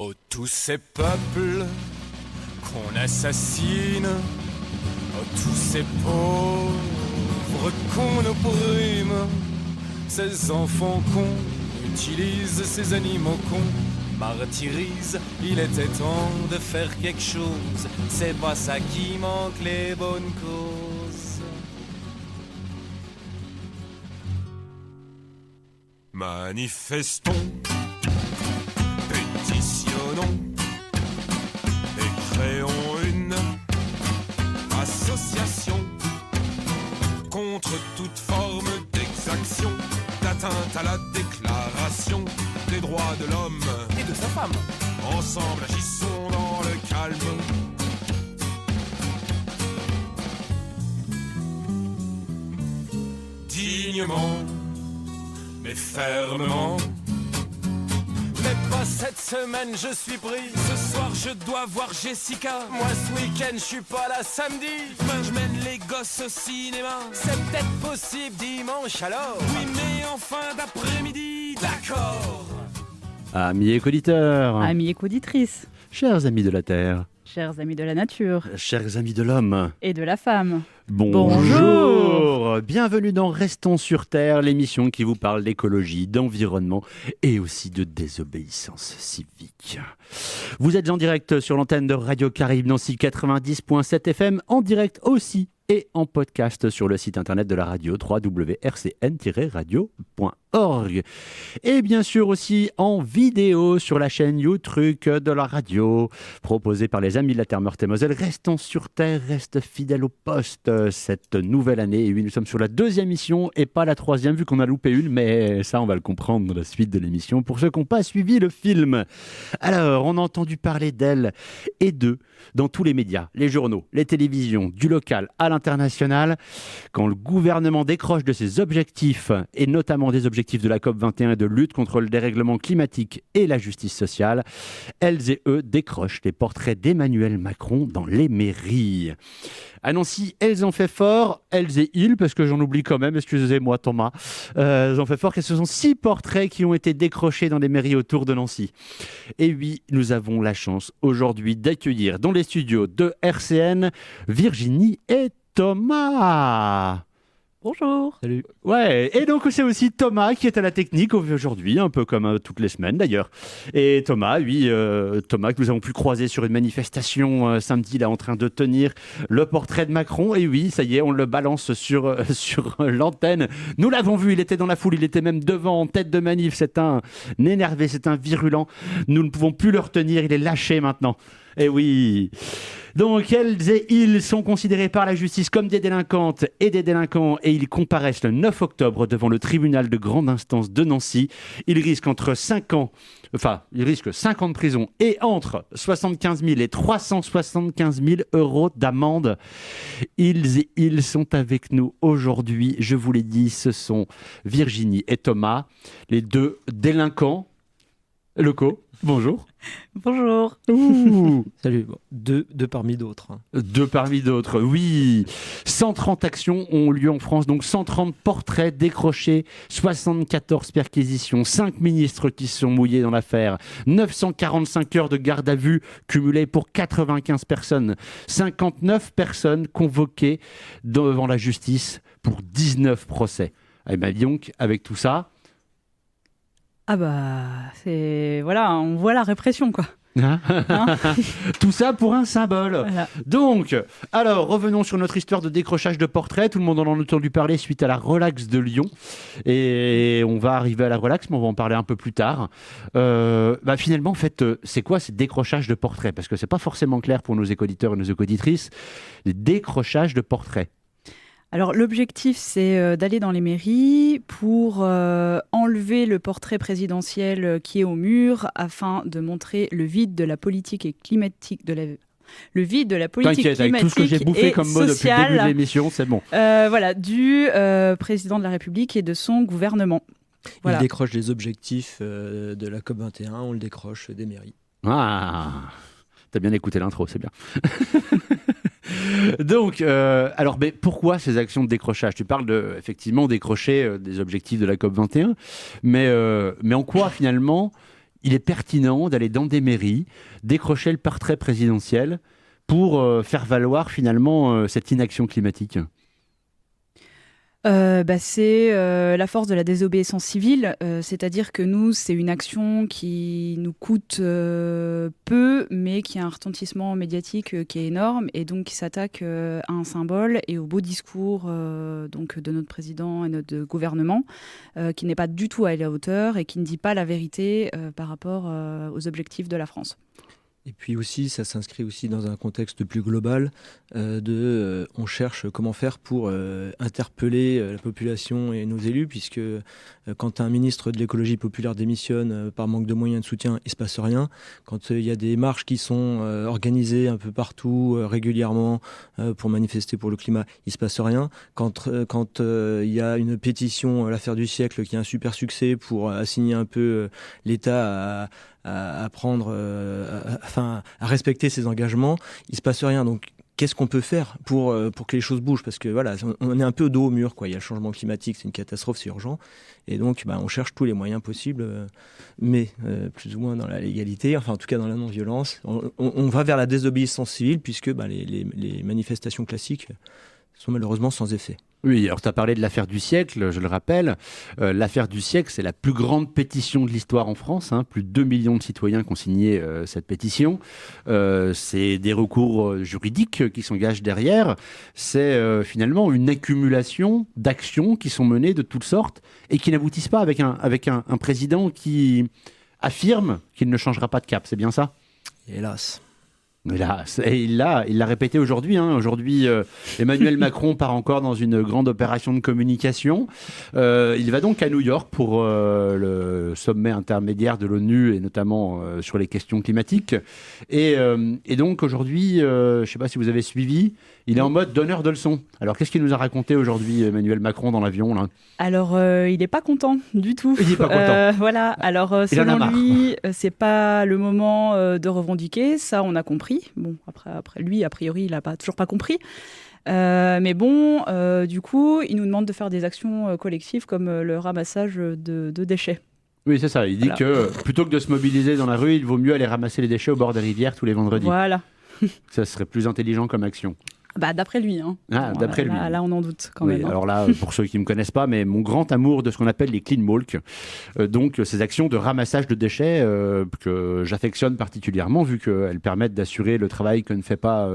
Oh, tous ces peuples qu'on assassine, oh, tous ces pauvres qu'on opprime, ces enfants qu'on utilise, ces animaux qu'on martyrise, il était temps de faire quelque chose, c'est pas ça qui manque, les bonnes causes. Manifestons, pétitionnons et créons une association contre toute forme d'exaction, d'atteinte à la déclaration des droits de l'homme et de sa femme. Ensemble agissons dans le calme. Dignement, mais fermement. Mais pas cette semaine, je suis pris. Ce soir, je dois voir Jessica. Moi, ce week-end, je suis pas là samedi. Demain, je mène les gosses au cinéma. C'est peut-être possible dimanche alors. Oui, mais en fin d'après-midi, d'accord. Amis éco-auditeurs, Amis éco-auditrices, chers amis de la Terre, chers amis de la nature chers amis de l'homme, et de la femme. bonjour. Bienvenue dans Restons sur Terre, l'émission qui vous parle d'écologie, d'environnement et aussi de désobéissance civique. Vous êtes en direct sur l'antenne de Radio Caraïbes Nancy 90.7 FM, en direct aussi et en podcast sur le site internet de la radio www.rcn-radio.org. Et bien sûr aussi en vidéo sur la chaîne YouTube de la radio, proposée par les amis de la Terre Meurthe-et-Moselle. Restons sur Terre, reste fidèle au poste cette nouvelle année. Et oui, nous sommes sur la 2e émission et pas la 3e, vu qu'on a loupé une, mais ça, on va le comprendre dans la suite de l'émission. Pour ceux qui n'ont pas suivi le film, alors, on a entendu parler d'elle et d'eux dans tous les médias, les journaux, les télévisions, du local à l'international. Quand le gouvernement décroche de ses objectifs, et notamment des objectifs de la COP21 et de lutte contre le dérèglement climatique et la justice sociale, elles et eux décrochent les portraits d'Emmanuel Macron dans les mairies. À Nancy, elles ont fait fort, elles et ils, parce que j'en oublie quand même, excusez-moi Thomas, elles ont fait fort, que ce sont 6 portraits qui ont été décrochés dans les mairies autour de Nancy. Et oui, nous avons la chance aujourd'hui d'accueillir dans les studios de RCN Virginie et Thomas. Bonjour. Salut. Ouais, et donc c'est aussi Thomas qui est à la technique aujourd'hui, un peu comme toutes les semaines d'ailleurs. Et Thomas, oui, Thomas que nous avons pu croiser sur une manifestation samedi, là en train de tenir le portrait de Macron. Et oui, ça y est, on le balance sur l'antenne. Nous l'avons vu, il était dans la foule, il était même devant en tête de manif. C'est un énervé, c'est un virulent. Nous ne pouvons plus le retenir, il est lâché maintenant. Et oui. Donc, elles et ils sont considérés par la justice comme des délinquantes et des délinquants et ils comparaissent le 9 octobre devant le tribunal de grande instance de Nancy. Ils risquent 5 ans de prison et entre 75 000 et 375 000 euros d'amende. Ils sont avec nous aujourd'hui. Je vous l'ai dit, ce sont Virginie et Thomas, les 2 délinquants locaux. Bonjour. Bonjour. Salut. Bon, deux parmi d'autres. 2 parmi d'autres, oui. 130 actions ont lieu en France, donc 130 portraits décrochés, 74 perquisitions, 5 ministres qui se sont mouillés dans l'affaire, 945 heures de garde à vue cumulées pour 95 personnes, 59 personnes convoquées devant la justice pour 19 procès. Et bien donc, avec tout ça... Ah bah, voilà, on voit la répression, quoi. Hein tout ça pour un symbole. Voilà. Donc, alors revenons sur notre histoire de décrochage de portraits. Tout le monde en a entendu parler suite à la Relax de Lyon. Et on va arriver à la Relax, mais on va en parler un peu plus tard. Finalement, en fait, c'est quoi ces décrochages de portraits? Parce que c'est pas forcément clair pour nos éco-auditeurs et nos éco-auditrices. Les décrochages de portraits. Alors, l'objectif, c'est d'aller dans les mairies pour enlever le portrait présidentiel qui est au mur afin de montrer le vide de la politique et climatique, le vide de la politique T'inquiète, avec tout ce que j'ai bouffé comme mot depuis le début de l'émission, c'est bon. Du président de la République et de son gouvernement. Voilà. Il décroche les objectifs de la COP21, on le décroche des mairies. Ah, t'as bien écouté l'intro, c'est bien. Donc, mais pourquoi ces actions de décrochage? Tu parles effectivement décrocher des objectifs de la COP21, mais en quoi finalement il est pertinent d'aller dans des mairies, décrocher le portrait présidentiel pour faire valoir finalement cette inaction climatique? C'est la force de la désobéissance civile, c'est-à-dire que nous, c'est une action qui nous coûte peu, mais qui a un retentissement médiatique qui est énorme, et donc qui s'attaque à un symbole et au beau discours donc de notre président et notre gouvernement, qui n'est pas du tout à la hauteur et qui ne dit pas la vérité par rapport aux objectifs de la France. Et puis aussi, ça s'inscrit aussi dans un contexte plus global on cherche comment faire pour interpeller la population et nos élus, puisque quand un ministre de l'écologie populaire démissionne par manque de moyens de soutien, il ne se passe rien. Quand il y a des marches qui sont organisées un peu partout régulièrement pour manifester pour le climat, il ne se passe rien. Quand il y a une pétition, l'affaire du siècle, qui a un super succès pour assigner un peu l'État à prendre, à respecter ses engagements, il se passe rien. Donc, qu'est-ce qu'on peut faire pour que les choses bougent? Parce que voilà, on est un peu dos au mur, quoi. Il y a le changement climatique, c'est une catastrophe, c'est urgent. Et donc, on cherche tous les moyens possibles, mais plus ou moins dans la légalité, enfin en tout cas dans la non-violence. On va vers la désobéissance civile, puisque les manifestations classiques sont malheureusement sans effet. Oui, alors tu as parlé de l'affaire du siècle, je le rappelle. L'affaire du siècle, c'est la plus grande pétition de l'histoire en France. Plus de 2 millions de citoyens qui ont signé cette pétition. C'est des recours juridiques qui s'engagent derrière. C'est finalement une accumulation d'actions qui sont menées de toutes sortes et qui n'aboutissent pas avec un président qui affirme qu'il ne changera pas de cap. C'est bien ça? Hélas. Il l'a répété aujourd'hui. Aujourd'hui, Emmanuel Macron part encore dans une grande opération de communication. Il va donc à New York pour le sommet intermédiaire de l'ONU et notamment sur les questions climatiques. Et donc aujourd'hui, je ne sais pas si vous avez suivi, il est en mode donneur de leçons. Alors qu'est-ce qu'il nous a raconté aujourd'hui, Emmanuel Macron, dans l'avion là? Alors, il n'est pas content du tout. Il n'est pas content. Voilà. Alors, selon lui, c'est pas le moment de revendiquer. Ça, on a compris. Bon, après lui, a priori, il n'a toujours pas compris. Mais bon, du coup, il nous demande de faire des actions collectives comme le ramassage de déchets. Oui, c'est ça. Il dit que plutôt que de se mobiliser dans la rue, il vaut mieux aller ramasser les déchets au bord des rivières tous les vendredis. Voilà. Ça serait plus intelligent comme action. D'après lui. D'après lui. Là, on en doute quand oui, même. Alors là, pour ceux qui ne me connaissent pas, mais mon grand amour de ce qu'on appelle les clean walk, donc ces actions de ramassage de déchets que j'affectionne particulièrement, vu qu'elles permettent d'assurer le travail que ne fait pas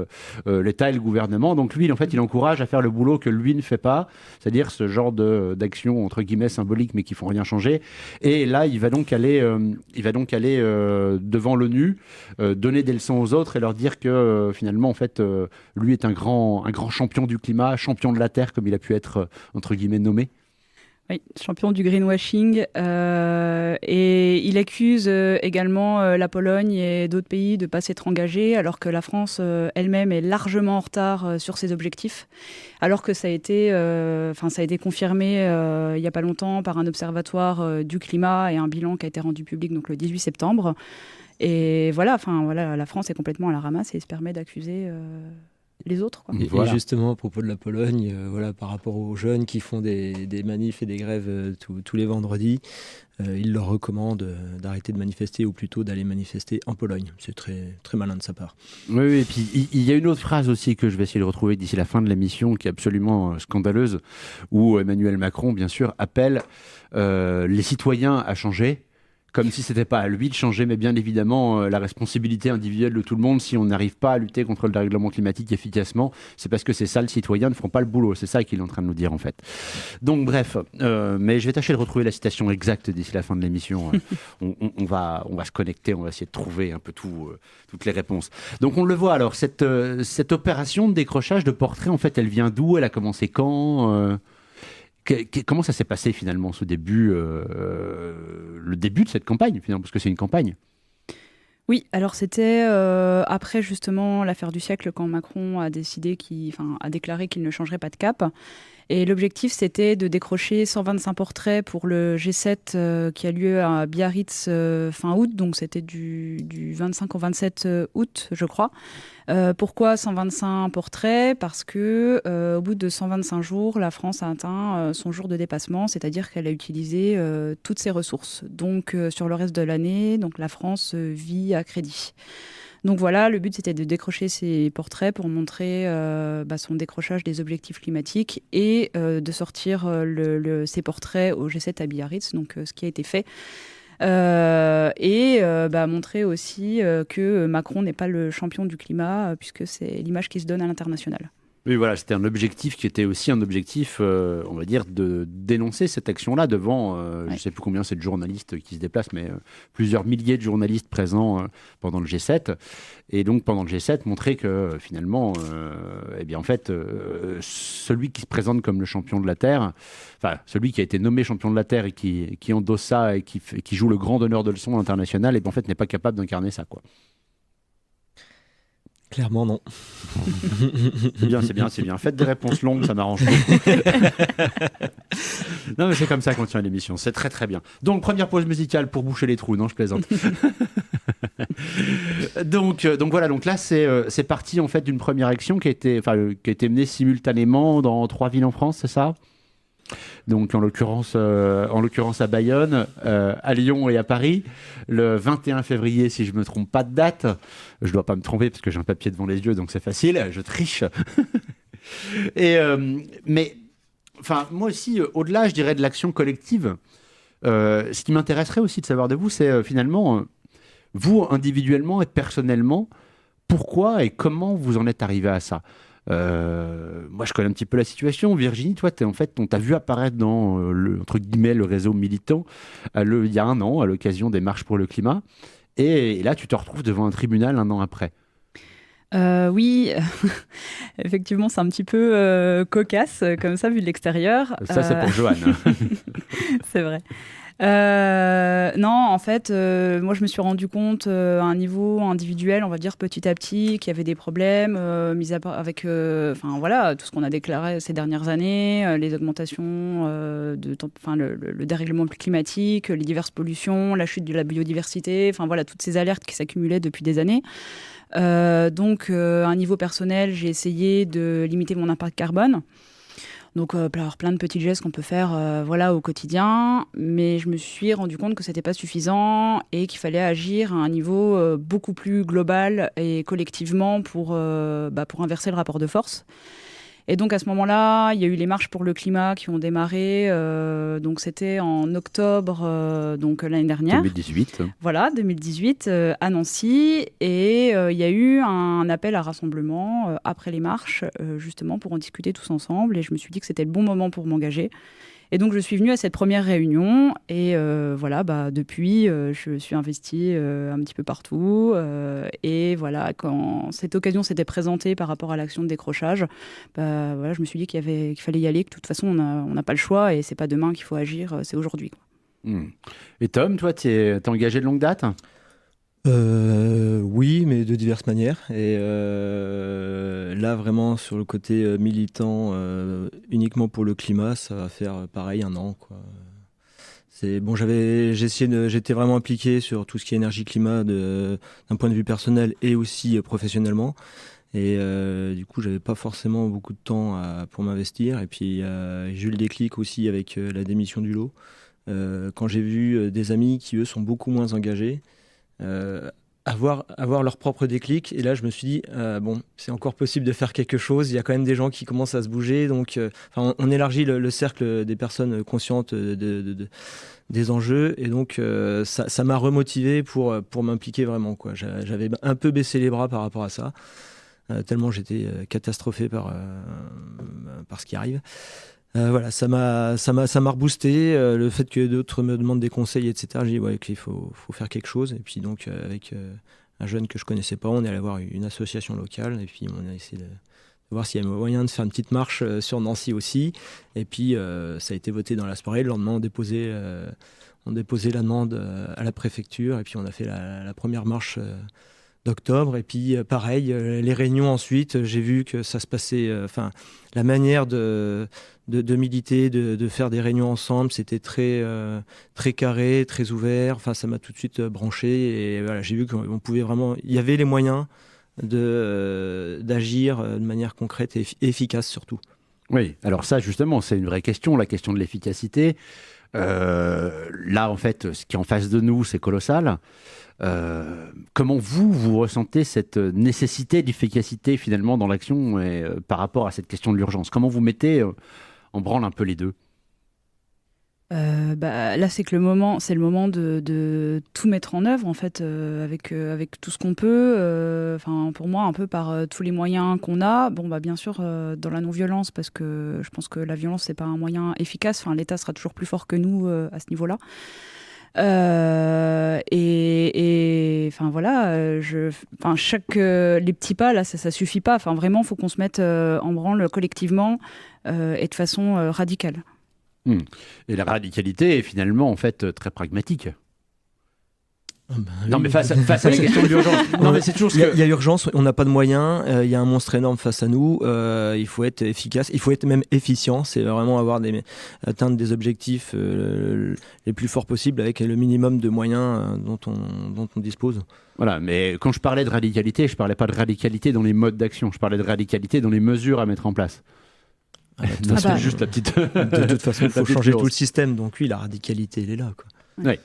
l'État et le gouvernement. Donc lui, en fait, il encourage à faire le boulot que lui ne fait pas, c'est-à-dire ce genre d'actions entre guillemets symboliques, mais qui font rien changer. Et là, il va donc aller devant l'ONU, donner des leçons aux autres et leur dire que finalement, en fait, lui est un grand champion du climat, champion de la Terre, comme il a pu être, entre guillemets, nommé. Oui, champion du greenwashing. Et il accuse également la Pologne et d'autres pays de ne pas s'être engagés, alors que la France elle-même est largement en retard sur ses objectifs. Alors que ça a été confirmé il n'y a pas longtemps par un observatoire du climat et un bilan qui a été rendu public donc, le 18 septembre. Et voilà, la France est complètement à la ramasse et se permet d'accuser les autres. Quoi. Et justement, à propos de la Pologne, par rapport aux jeunes qui font des manifs et des grèves tous les vendredis, il leur recommande d'arrêter de manifester ou plutôt d'aller manifester en Pologne. C'est très, très malin de sa part. Oui, et puis il y a une autre phrase aussi que je vais essayer de retrouver d'ici la fin de l'émission qui est absolument scandaleuse, où Emmanuel Macron, bien sûr, appelle les citoyens à changer. Comme si ce n'était pas à lui de changer, mais bien évidemment, la responsabilité individuelle de tout le monde, si on n'arrive pas à lutter contre le dérèglement climatique efficacement, c'est parce que ces sales citoyens ne font pas le boulot. C'est ça qu'il est en train de nous dire, en fait. Donc, bref, mais je vais tâcher de retrouver la citation exacte d'ici la fin de l'émission. on va se connecter, on va essayer de trouver un peu toutes les réponses. Donc, on le voit, alors, cette opération de décrochage de portrait, en fait, elle vient d'où? Elle a commencé quand Comment ça s'est passé finalement le début de cette campagne finalement, parce que c'est une campagne? Oui, alors c'était après justement l'affaire du siècle quand Macron a déclaré qu'il ne changerait pas de cap. Et l'objectif, c'était de décrocher 125 portraits pour le G7 qui a lieu à Biarritz fin août. Donc, c'était du 25 au 27 août, je crois. Pourquoi 125 portraits ? Parce que au bout de 125 jours, la France a atteint son jour de dépassement, c'est-à-dire qu'elle a utilisé toutes ses ressources. Donc, sur le reste de l'année, donc, la France vit à crédit. Donc voilà, le but c'était de décrocher ces portraits pour montrer son décrochage des objectifs climatiques et de sortir ces portraits au G7 à Biarritz, donc ce qui a été fait. Montrer aussi que Macron n'est pas le champion du climat, puisque c'est l'image qui se donne à l'international. Oui, voilà, c'était un objectif qui était aussi un objectif, on va dire, de dénoncer cette action-là devant, je ne sais plus combien c'est de journalistes qui se déplacent, mais plusieurs milliers de journalistes présents pendant le G7. Et donc, pendant le G7, montrer que finalement, celui qui se présente comme le champion de la Terre, enfin, celui qui a été nommé champion de la Terre et qui endosse ça et qui joue le grand donneur de leçons international, et en fait, n'est pas capable d'incarner ça, quoi. Clairement, non. C'est bien. Faites des réponses longues, ça m'arrange beaucoup. Non, mais c'est comme ça qu'on tient l'émission. C'est très, très bien. Donc, première pause musicale pour boucher les trous. Non, je plaisante. donc voilà. Donc là, c'est parti en fait d'une première action qui a été menée simultanément dans 3 villes en France, c'est ça ? Donc en l'occurrence à Bayonne, à Lyon et à Paris, le 21 février, si je ne me trompe pas de date. Je ne dois pas me tromper parce que j'ai un papier devant les yeux, donc c'est facile, je triche. Mais moi aussi, au-delà, je dirais, de l'action collective, ce qui m'intéresserait aussi de savoir de vous, c'est finalement, vous individuellement et personnellement, pourquoi et comment vous en êtes arrivé à ça ? Moi, je connais un petit peu la situation. Virginie, toi, on t'a vu apparaître dans entre guillemets le réseau militant il y a 1 an à l'occasion des marches pour le climat, et là, tu te retrouves devant un tribunal 1 an après. Oui, effectivement, c'est un petit peu cocasse comme ça vu de l'extérieur. Ça, c'est pour Joanne. C'est vrai. Non, en fait, moi je me suis rendu compte à un niveau individuel, on va dire petit à petit, qu'il y avait des problèmes, mis à part avec tout ce qu'on a déclaré ces dernières années, les augmentations, le dérèglement climatique, les diverses pollutions, la chute de la biodiversité, toutes ces alertes qui s'accumulaient depuis des années. À un niveau personnel, j'ai essayé de limiter mon impact carbone. Donc, plein de petits gestes qu'on peut faire au quotidien. Mais je me suis rendu compte que ce n'était pas suffisant et qu'il fallait agir à un niveau beaucoup plus global et collectivement pour inverser le rapport de force. Et donc, à ce moment-là, il y a eu les marches pour le climat qui ont démarré. Donc, c'était en octobre l'année dernière. 2018. Voilà, 2018, à Nancy. Et il y a eu un appel à rassemblement après les marches, justement, pour en discuter tous ensemble. Et je me suis dit que c'était le bon moment pour m'engager. Et donc, je suis venue à cette première réunion. Et depuis, je suis investie un petit peu partout. Et voilà, quand cette occasion s'était présentée par rapport à l'action de décrochage, je me suis dit qu'il fallait y aller, que de toute façon, on n'a pas le choix. Et c'est pas demain qu'il faut agir, c'est aujourd'hui, quoi. Et Tom, toi, t'es engagé de longue date ? Oui, mais de diverses manières. Et là, vraiment, sur le côté militant, uniquement pour le climat, ça va faire pareil 1 an, quoi. J'étais vraiment impliqué sur tout ce qui est énergie-climat d'un point de vue personnel et aussi professionnellement. Et du coup, j'avais pas forcément beaucoup de temps pour m'investir. Et puis, j'ai eu le déclic aussi avec la démission du lot. Quand j'ai vu des amis qui, eux, sont beaucoup moins engagés, avoir leur propre déclic. Et là, je me suis dit, c'est encore possible de faire quelque chose. Il y a quand même des gens qui commencent à se bouger. Donc, on élargit le cercle des personnes conscientes des enjeux. Et donc, ça m'a remotivé pour m'impliquer vraiment, quoi. J'avais un peu baissé les bras par rapport à ça, tellement j'étais catastrophé par ce qui arrive. Ça m'a reboosté, le fait que d'autres me demandent des conseils, etc. J'ai dit qu'il faut faire quelque chose. Et puis donc avec un jeune que je connaissais pas, on est allé voir une association locale et puis on a essayé de voir s'il y avait moyen de faire une petite marche sur Nancy aussi. Et puis ça a été voté dans la soirée. Le lendemain, on déposait la demande à la préfecture et puis on a fait la première marche d'octobre. Et puis, pareil, les réunions ensuite, j'ai vu que ça se passait... la manière de militer, de faire des réunions ensemble, c'était très carré, très ouvert. Enfin, ça m'a tout de suite branché. Et voilà, j'ai vu qu'on pouvait vraiment... Il y avait les moyens d'agir de manière concrète et efficace surtout. Oui, alors ça justement, c'est une vraie question, la question de l'efficacité. Là, en fait, ce qui est en face de nous, c'est colossal. Comment vous ressentez cette nécessité d'efficacité finalement dans l'action par rapport à cette question de l'urgence? Comment vous mettez en branle un peu les deux? Là, c'est le moment de tout mettre en œuvre en fait, avec tout ce qu'on peut. Pour moi, un peu par tous les moyens qu'on a. Bon, bien sûr, dans la non-violence, parce que je pense que la violence c'est pas un moyen efficace. Enfin, l'État sera toujours plus fort que nous à ce niveau-là. Les petits pas là, ça suffit pas. Enfin, vraiment, faut qu'on se mette en branle collectivement et de façon radicale. Et la radicalité est finalement en fait très pragmatique. Non, mais face à la question de l'urgence. Non, mais c'est toujours ce il y a urgence, on n'a pas de moyens, il y a un monstre énorme face à nous, il faut être efficace, il faut être même efficient, c'est vraiment atteindre des objectifs les plus forts possibles avec le minimum de moyens dont on dispose. Voilà, mais quand je parlais de radicalité, je parlais pas de radicalité dans les modes d'action, je parlais de radicalité dans les mesures à mettre en place. C'est juste la petite. De toute façon, il faut changer tout le système. Donc oui, la radicalité, elle est là, quoi. Oui.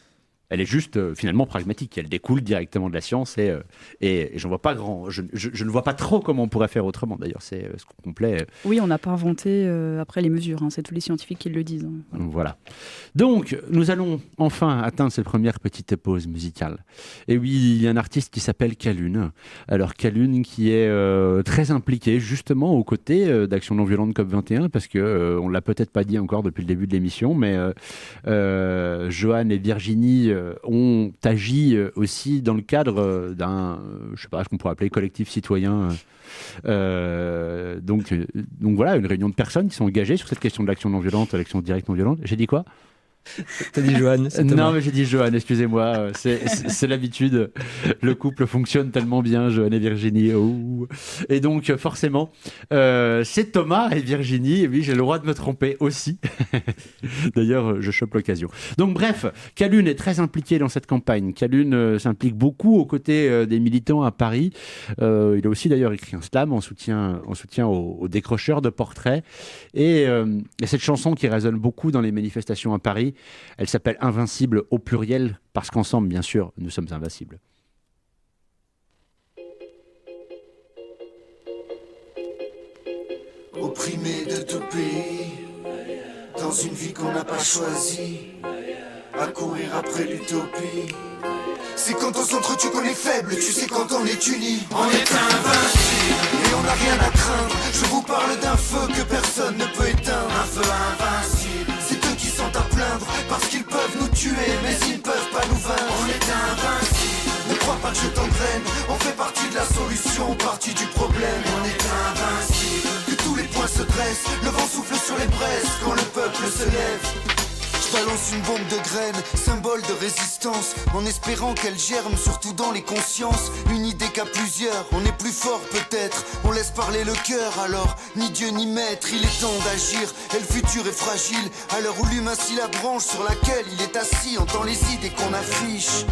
Elle est juste finalement pragmatique. Elle découle directement de la science et j'en vois pas grand. Je ne vois pas trop comment on pourrait faire autrement. D'ailleurs, c'est ce qu'on plaît. Oui, on n'a pas inventé après les mesures. C'est tous les scientifiques qui le disent. Voilà. Donc, nous allons enfin atteindre cette première petite pause musicale. Et oui, il y a un artiste qui s'appelle Calune. Alors Calune qui est très impliqué justement aux côtés d'Action non violente COP21 parce que on l'a peut-être pas dit encore depuis le début de l'émission, mais Johan et Virginie ont agi aussi dans le cadre d'un, je sais pas, ce qu'on pourrait appeler collectif citoyen. Donc voilà, une réunion de personnes qui sont engagées sur cette question de l'action non violente, l'action directe non violente. J'ai dit quoi ? T'as dit Johan? Non, mais j'ai dit Johan, excusez-moi, c'est l'habitude. Le couple fonctionne tellement bien, Johan et Virginie. Oh. Et donc, forcément, c'est Thomas et Virginie. Et oui, j'ai le droit de me tromper aussi. D'ailleurs, je chope l'occasion. Donc, bref, Calune est très impliqué dans cette campagne. Calune s'implique beaucoup aux côtés des militants à Paris. Il a aussi d'ailleurs écrit un slam en soutien aux décrocheurs de portraits. Et cette chanson qui résonne beaucoup dans les manifestations à Paris, elle s'appelle Invincible au pluriel, parce qu'ensemble, bien sûr, nous sommes invincibles. Opprimés de tout pays, dans une vie qu'on n'a pas choisie, à courir après l'utopie. C'est quand on s'entretue qu'on est faible, tu sais quand on est unis. On est invincible et on n'a rien à craindre. Je vous parle d'un feu que personne ne peut éteindre. Un feu invincible, c'est eux qui sont à plaindre. Parce qu'ils peuvent nous tuer, mais ils ne peuvent pas nous vaincre. On est invincible, ne crois pas que je t'entraîne. On fait partie de la solution, partie du problème. On est invincible, que tous les points se dressent. Le vent souffle sur les braises quand le peuple se lève. Je balance une bombe de graines, symbole de résistance, en espérant qu'elle germe surtout dans les consciences. Une idée qu'à plusieurs, on est plus fort peut-être. On laisse parler le cœur alors, ni Dieu ni maître. Il est temps d'agir, et le futur est fragile. À l'heure où l'humain scie la branche sur laquelle il est assis, entend les idées qu'on affiche.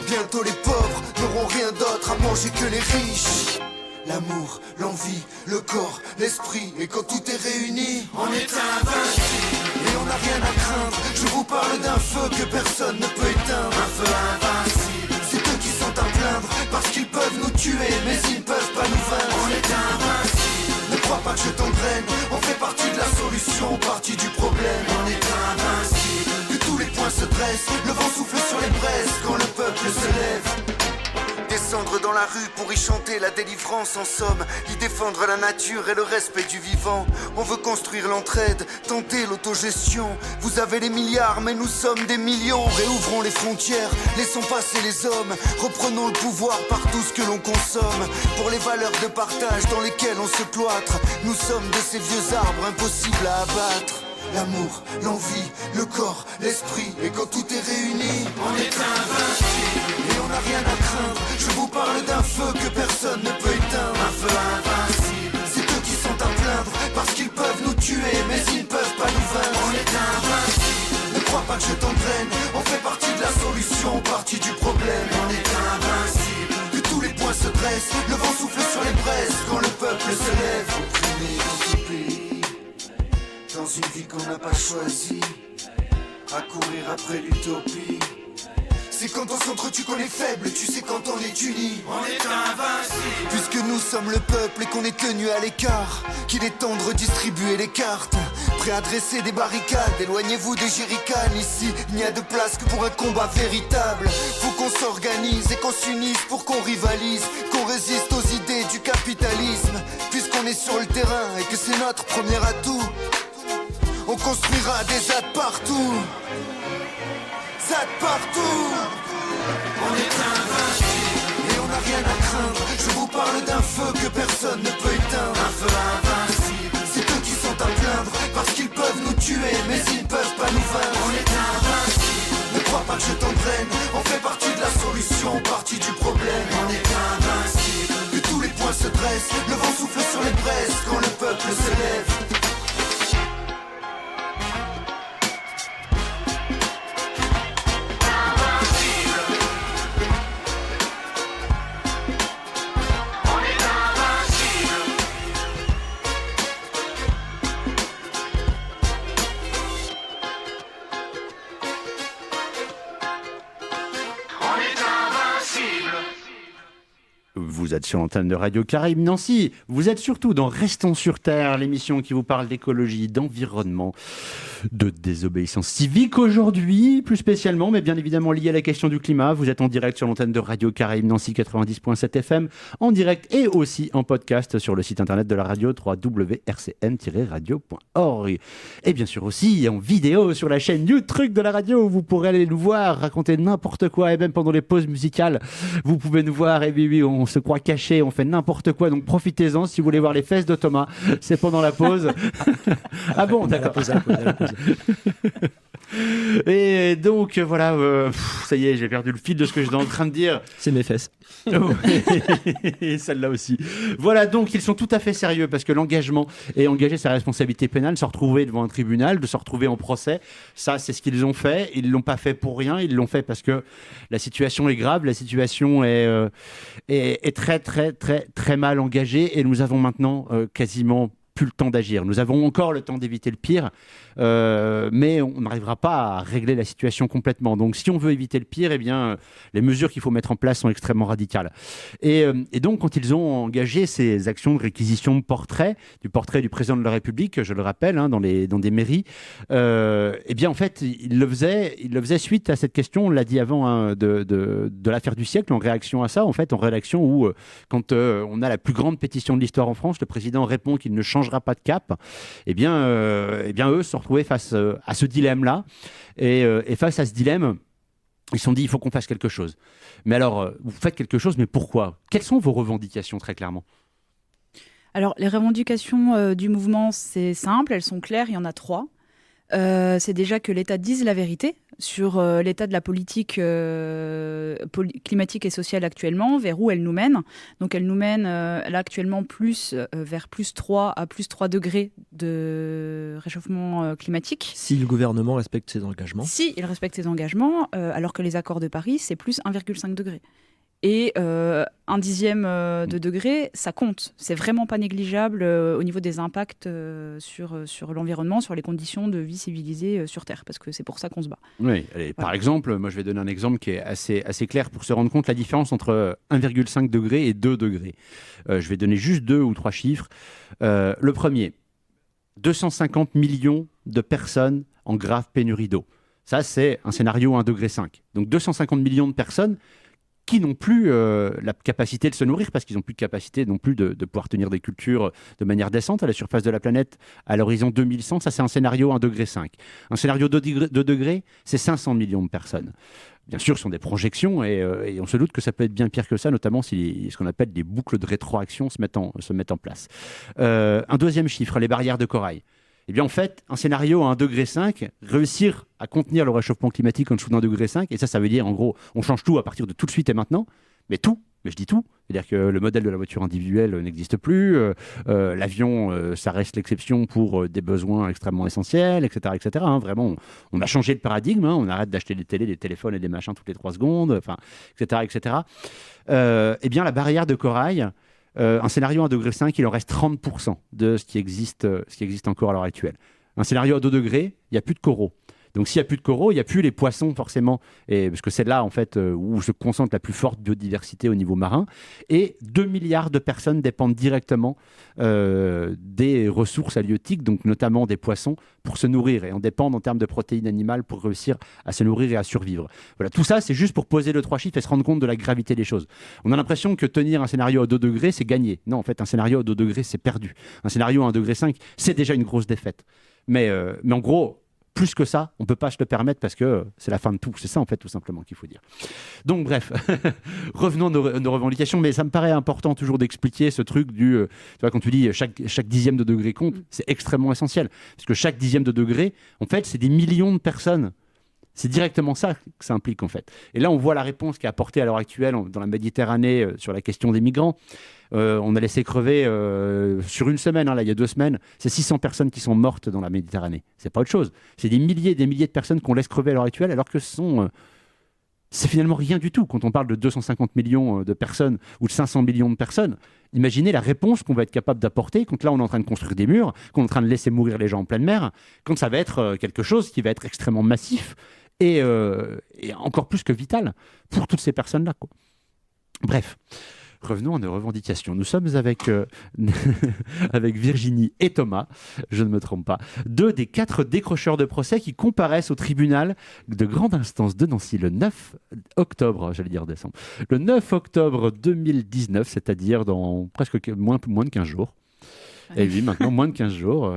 Bientôt les pauvres n'auront rien d'autre à manger que les riches. L'amour, l'envie, le corps, l'esprit, et quand tout est réuni, on est invincible et on n'a rien à craindre. Je vous parle d'un feu que personne ne peut éteindre. Un feu invincible, c'est eux qui sont à plaindre. Parce qu'ils peuvent nous tuer, mais ils ne peuvent pas nous vaincre. On est invincible, ne crois pas que je t'entraîne. On fait partie de la solution, partie du problème. On est invincible, que tous les points se dressent. Le vent souffle sur les braises quand le peuple se lève. Descendre dans la rue pour y chanter la délivrance, en somme, y défendre la nature et le respect du vivant. On veut construire l'entraide, tenter l'autogestion. Vous avez les milliards, mais nous sommes des millions. Réouvrons les frontières, laissons passer les hommes. Reprenons le pouvoir par tout ce que l'on consomme. Pour les valeurs de partage dans lesquelles on se cloître. Nous sommes de ces vieux arbres impossibles à abattre. l'amour, l'envie, le corps, l'esprit. Et quand tout est réuni, on est invincible. Et on n'a rien à craindre. Je vous parle d'un feu que personne ne peut éteindre. Un feu invincible. C'est eux qui sont à plaindre, parce qu'ils peuvent nous tuer, mais ils ne peuvent pas nous vaincre. On est invincible. Ne crois pas que je t'entraîne. On fait partie de la solution, partie du problème. On est invincible. Que tous les points se dressent, le vent souffle sur les braises. Quand le peuple se lève, opprimé dans ce pays, dans une vie qu'on n'a pas choisie, à courir après l'utopie. C'est quand on s'entretue qu'on est faible, tu sais quand on est unis, on est invincible. Puisque nous sommes le peuple et qu'on est tenu à l'écart, qu'il est temps de redistribuer les cartes, prêt à dresser des barricades, éloignez-vous des jerrycans. Ici, il n'y a de place que pour un combat véritable. Faut qu'on s'organise et qu'on s'unisse pour qu'on rivalise, qu'on résiste aux idées du capitalisme. Puisqu'on est sur le terrain et que c'est notre premier atout, on construira des ZAD partout. ZAD partout. On est invincible et on n'a rien à craindre. Je vous parle d'un feu que personne ne peut éteindre. Un feu invincible. C'est eux qui sont à plaindre, parce qu'ils peuvent nous tuer, mais ils ne peuvent pas nous vaincre. On est invincible. Ne crois pas que je t'entraîne. On fait partie de la solution, partie du problème. On est invincible. Que tous les points se dressent, le vent souffle sur les braises quand le peuple se lève. Vous êtes sur l'antenne de Radio Caraïbes Nancy. Vous êtes surtout dans Restons sur Terre, l'émission qui vous parle d'écologie, d'environnement, de désobéissance civique aujourd'hui, plus spécialement, mais bien évidemment lié à la question du climat. Vous êtes en direct sur l'antenne de Radio Caraïbes Nancy 90.7 FM, en direct et aussi en podcast sur le site internet de la radio www.rcn-radio.org. Et bien sûr aussi en vidéo sur la chaîne YouTube de la radio, où vous pourrez aller nous voir raconter n'importe quoi, et même pendant les pauses musicales, vous pouvez nous voir. Et oui, on se croit caché, on fait n'importe quoi, donc profitez-en. Si vous voulez voir les fesses de Thomas, c'est pendant la pause. Ah bon, d'accord. La pause. Et donc voilà, ça y est, j'ai perdu le fil de ce que j'étais en train de dire. C'est mes fesses. Et celle-là aussi. Voilà, donc ils sont tout à fait sérieux, parce que l'engagement et engager sa responsabilité pénale, se retrouver devant un tribunal, de se retrouver en procès, ça c'est ce qu'ils ont fait. Ils l'ont pas fait pour rien, ils l'ont fait parce que la situation est grave, la situation est très très très très mal engagée, et nous avons maintenant quasiment plus le temps d'agir. Nous avons encore le temps d'éviter le pire, mais on n'arrivera pas à régler la situation complètement. Donc si on veut éviter le pire, eh bien, les mesures qu'il faut mettre en place sont extrêmement radicales. Et donc quand ils ont engagé ces actions de réquisition de portrait du président de la République, je le rappelle, dans des mairies, eh bien en fait, ils le faisaient suite à cette question, on l'a dit avant, de l'affaire du siècle, en réaction à ça, en fait, en réaction où, quand on a la plus grande pétition de l'histoire en France, le président répond qu'il ne changera pas de cap, eh bien eux se sont retrouvés face à ce dilemme-là, et face à ce dilemme, ils se sont dit, il faut qu'on fasse quelque chose. Mais alors, vous faites quelque chose, mais pourquoi ? Quelles sont vos revendications, très clairement ? Alors, les revendications du mouvement, c'est simple, elles sont claires, il y en a 3. C'est déjà que l'État dise la vérité sur l'état de la politique climatique et sociale actuellement, vers où elle nous mène. Donc elle nous mène là actuellement vers plus 3 à plus 3 degrés de réchauffement climatique. Si le gouvernement respecte ses engagements. Si il respecte ses engagements, alors que les accords de Paris, c'est plus 1,5 degré. Et 1/10 de degré, ça compte. C'est vraiment pas négligeable au niveau des impacts sur l'environnement, sur les conditions de vie civilisée sur Terre, parce que c'est pour ça qu'on se bat. Oui, allez, par exemple, moi je vais donner un exemple qui est assez clair pour se rendre compte de la différence entre 1,5 degré et 2 degrés. Je vais donner juste 2 ou 3 chiffres. Le premier, 250 millions de personnes en grave pénurie d'eau. Ça, c'est un scénario 1,5 degré. Donc 250 millions de personnes qui n'ont plus la capacité de se nourrir, parce qu'ils n'ont plus de capacité non plus de pouvoir tenir des cultures de manière décente à la surface de la planète à l'horizon 2100. Ça, c'est un scénario 1,5 degré. Un scénario 2 degrés, c'est 500 millions de personnes. Bien sûr, ce sont des projections, et on se doute que ça peut être bien pire que ça, notamment si ce qu'on appelle des boucles de rétroaction se mettent en place. Un deuxième chiffre, les barrières de corail. Eh bien, en fait, un scénario à 1,5 degré, réussir à contenir le réchauffement climatique en dessous d'1,5 degré, et ça veut dire, en gros, on change tout à partir de tout de suite et maintenant, mais tout. Mais je dis tout, c'est-à-dire que le modèle de la voiture individuelle n'existe plus, l'avion, ça reste l'exception pour des besoins extrêmement essentiels, etc. etc. hein. Vraiment, on a changé de paradigme, hein. On arrête d'acheter des télés, des téléphones et des machins toutes les 3 secondes, enfin, etc. etc. Eh bien, la barrière de corail, un scénario à 1,5 degré, il en reste 30% de ce qui existe encore à l'heure actuelle. Un scénario à 2 degrés, il n'y a plus de coraux. Donc s'il n'y a plus de coraux, il n'y a plus les poissons forcément, parce que c'est là en fait où se concentre la plus forte biodiversité au niveau marin. Et 2 milliards de personnes dépendent directement des ressources halieutiques, donc notamment des poissons, pour se nourrir. Et en dépendent en termes de protéines animales pour réussir à se nourrir et à survivre. Voilà, tout ça, c'est juste pour poser le 3 chiffres et se rendre compte de la gravité des choses. On a l'impression que tenir un scénario à 2 degrés, c'est gagner. Non, en fait, un scénario à 2 degrés, c'est perdu. Un scénario à 1,5 degré, c'est déjà une grosse défaite. Mais en gros, plus que ça, on ne peut pas se le permettre parce que c'est la fin de tout. C'est ça, en fait, tout simplement qu'il faut dire. Donc, bref, revenons à nos revendications, mais ça me paraît important toujours d'expliquer ce truc du... tu vois, quand tu dis chaque dixième de degré compte, c'est extrêmement essentiel. Parce que chaque dixième de degré, en fait, c'est des millions de personnes. C'est directement ça que ça implique, en fait. Et là, on voit la réponse qui est apportée à l'heure actuelle dans la Méditerranée sur la question des migrants. On a laissé crever sur une semaine, là, il y a 2 semaines, c'est 600 personnes qui sont mortes dans la Méditerranée. C'est pas autre chose. C'est des milliers de personnes qu'on laisse crever à l'heure actuelle, alors que c'est finalement rien du tout. Quand on parle de 250 millions de personnes ou de 500 millions de personnes, imaginez la réponse qu'on va être capable d'apporter quand là on est en train de construire des murs, quand on est en train de laisser mourir les gens en pleine mer, quand ça va être quelque chose qui va être extrêmement massif et encore plus que vital pour toutes ces personnes-là, quoi. Bref. Revenons à nos revendications. Nous sommes avec Virginie et Thomas, je ne me trompe pas, 2 des 4 décrocheurs de procès qui comparaissent au tribunal de grande instance de Nancy le 9 octobre, j'allais dire décembre, le 9 octobre 2019, c'est-à-dire dans presque moins de 15 jours. Et oui, maintenant, moins de 15 jours.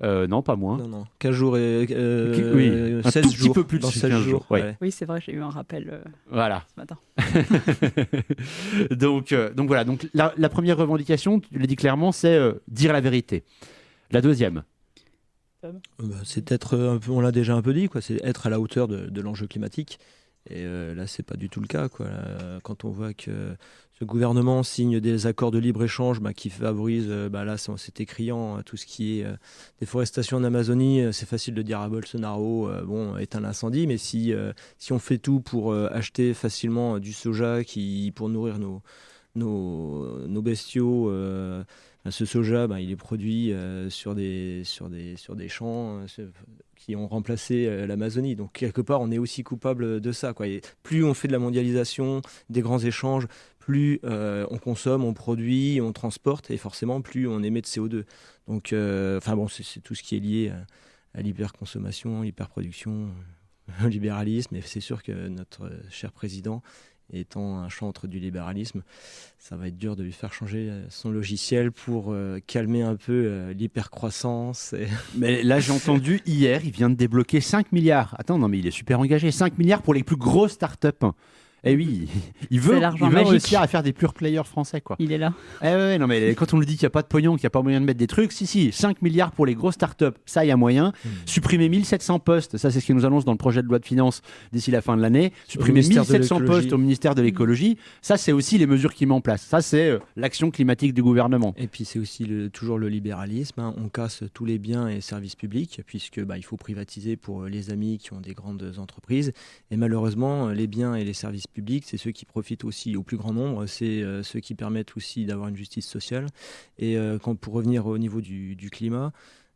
Non, pas moins. Non, 15 jours et oui, 16 un tout jours. petit peu plus de 16 15 jours. Ouais. Oui, c'est vrai, j'ai eu un rappel voilà. ce matin. donc voilà. Donc, la première revendication, tu l'as dit clairement, c'est dire la vérité. La deuxième, c'est être un peu, on l'a déjà un peu dit, quoi, c'est être à la hauteur de l'enjeu climatique. Et là, c'est pas du tout le cas, quoi. Là, quand on voit que ce gouvernement signe des accords de libre-échange qui favorisent, là, c'est criant, tout ce qui est déforestation en Amazonie, c'est facile de dire à Bolsonaro, éteins l'incendie, mais si on fait tout pour acheter facilement du soja pour nourrir nos bestiaux, ce soja, il est produit sur des champs qui ont remplacé l'Amazonie. Donc, quelque part, on est aussi coupable de ça, quoi. Et plus on fait de la mondialisation, des grands échanges, plus on consomme, on produit, on transporte, et forcément, plus on émet de CO2. Donc, c'est tout ce qui est lié à l'hyperconsommation, l'hyperproduction, au libéralisme. Et c'est sûr que notre cher président, étant un chantre du libéralisme, ça va être dur de lui faire changer son logiciel pour calmer un peu l'hypercroissance. Mais là, j'ai entendu hier, il vient de débloquer 5 milliards. Attends, non, mais il est super engagé. 5 milliards pour les plus grosses startups. Eh oui, il veut réussir à faire des pure players français, quoi. Il est là. Non, mais quand on lui dit qu'il n'y a pas de pognon, qu'il n'y a pas moyen de mettre des trucs, si, 5 milliards pour les grosses startups, ça, il y a moyen. Supprimer 1700 postes, ça, c'est ce qui nous annonce dans le projet de loi de finances d'ici la fin de l'année. Supprimer 1700 postes au ministère de l'écologie, ça, c'est aussi les mesures qu'il met en place. Ça, c'est l'action climatique du gouvernement. Et puis, c'est aussi toujours le libéralisme. On casse tous les biens et services publics, puisque il faut privatiser pour les amis qui ont des grandes entreprises. Et malheureusement, les biens et les services publics, c'est ceux qui profitent aussi au plus grand nombre, c'est ceux qui permettent aussi d'avoir une justice sociale. Et pour revenir au niveau du climat,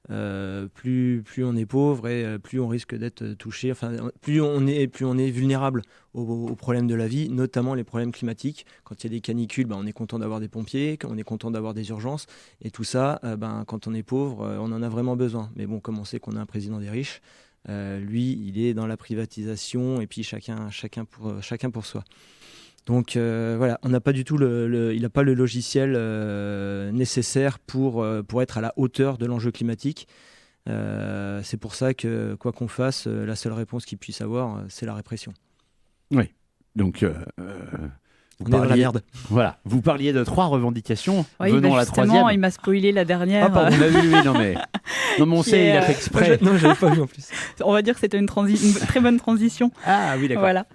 plus on est pauvre et plus on risque d'être touché, plus on est vulnérable aux problèmes de la vie, notamment les problèmes climatiques. Quand il y a des canicules, on est content d'avoir des pompiers, on est content d'avoir des urgences, et tout ça, quand on est pauvre, on en a vraiment besoin. Mais bon, comme on sait qu'on a un président des riches, lui, il est dans la privatisation et puis chacun pour soi. Donc voilà, on n'a pas du tout il n'a pas le logiciel nécessaire pour être à la hauteur de l'enjeu climatique. C'est pour ça que quoi qu'on fasse, la seule réponse qu'il puisse avoir, c'est la répression. Oui, donc On est dans la merde. Voilà, vous parliez de 3 revendications, Oui, venons à la justement, 3e. il m'a spoilé la dernière. Ah pardon, oui, non mais on Qui sait, il a est, fait exprès. Non, j'avais pas vu en plus. On va dire que c'était une très bonne transition. Ah oui, d'accord. Voilà.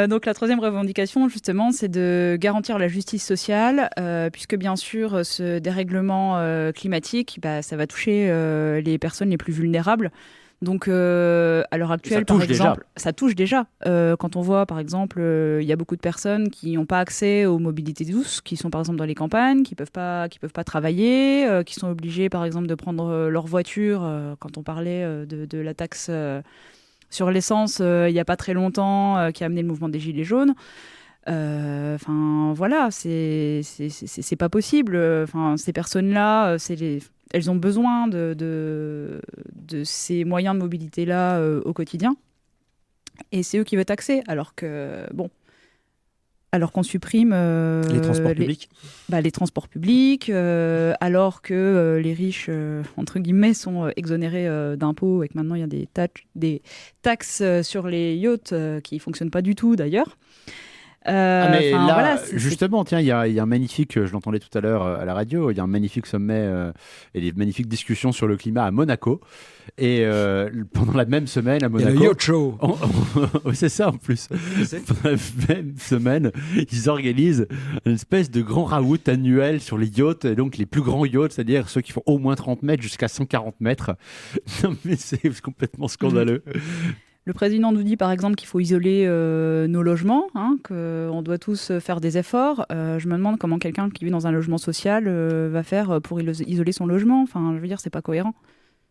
Donc la 3e revendication, justement, c'est de garantir la justice sociale, puisque bien sûr, ce dérèglement climatique, ça va toucher les personnes les plus vulnérables. Donc à l'heure actuelle, par exemple, ça touche déjà. Quand on voit, par exemple, il y a beaucoup de personnes qui n'ont pas accès aux mobilités douces, qui sont par exemple dans les campagnes, qui peuvent pas travailler, qui sont obligées, par exemple, de prendre leur voiture. Quand on parlait de la taxe sur l'essence, il n'y a pas très longtemps, qui a amené le mouvement des Gilets jaunes. Enfin voilà, c'est pas possible. Enfin, ces personnes-là, elles ont besoin de ces moyens de mobilité-là au quotidien. Et c'est eux qui veulent taxer, alors qu'on supprime Les transports publics. Les transports publics, alors que les riches, entre guillemets, sont exonérés d'impôts et que maintenant il y a des taxes sur les yachts qui ne fonctionnent pas du tout d'ailleurs. Mais là, voilà, justement, tiens, il y a un magnifique, je l'entendais tout à l'heure à la radio, il y a un magnifique sommet et des magnifiques discussions sur le climat à Monaco. Et pendant la même semaine à Monaco... Et le yacht show. C'est ça en plus. Pendant la même semaine, ils organisent une espèce de grand raout annuel sur les yachts, et donc les plus grands yachts, c'est-à-dire ceux qui font au moins 30 mètres jusqu'à 140 mètres. Non mais c'est complètement scandaleux. Le président nous dit par exemple qu'il faut isoler nos logements, qu'on doit tous faire des efforts. Je me demande comment quelqu'un qui vit dans un logement social va faire pour isoler son logement. Enfin, je veux dire, c'est pas cohérent.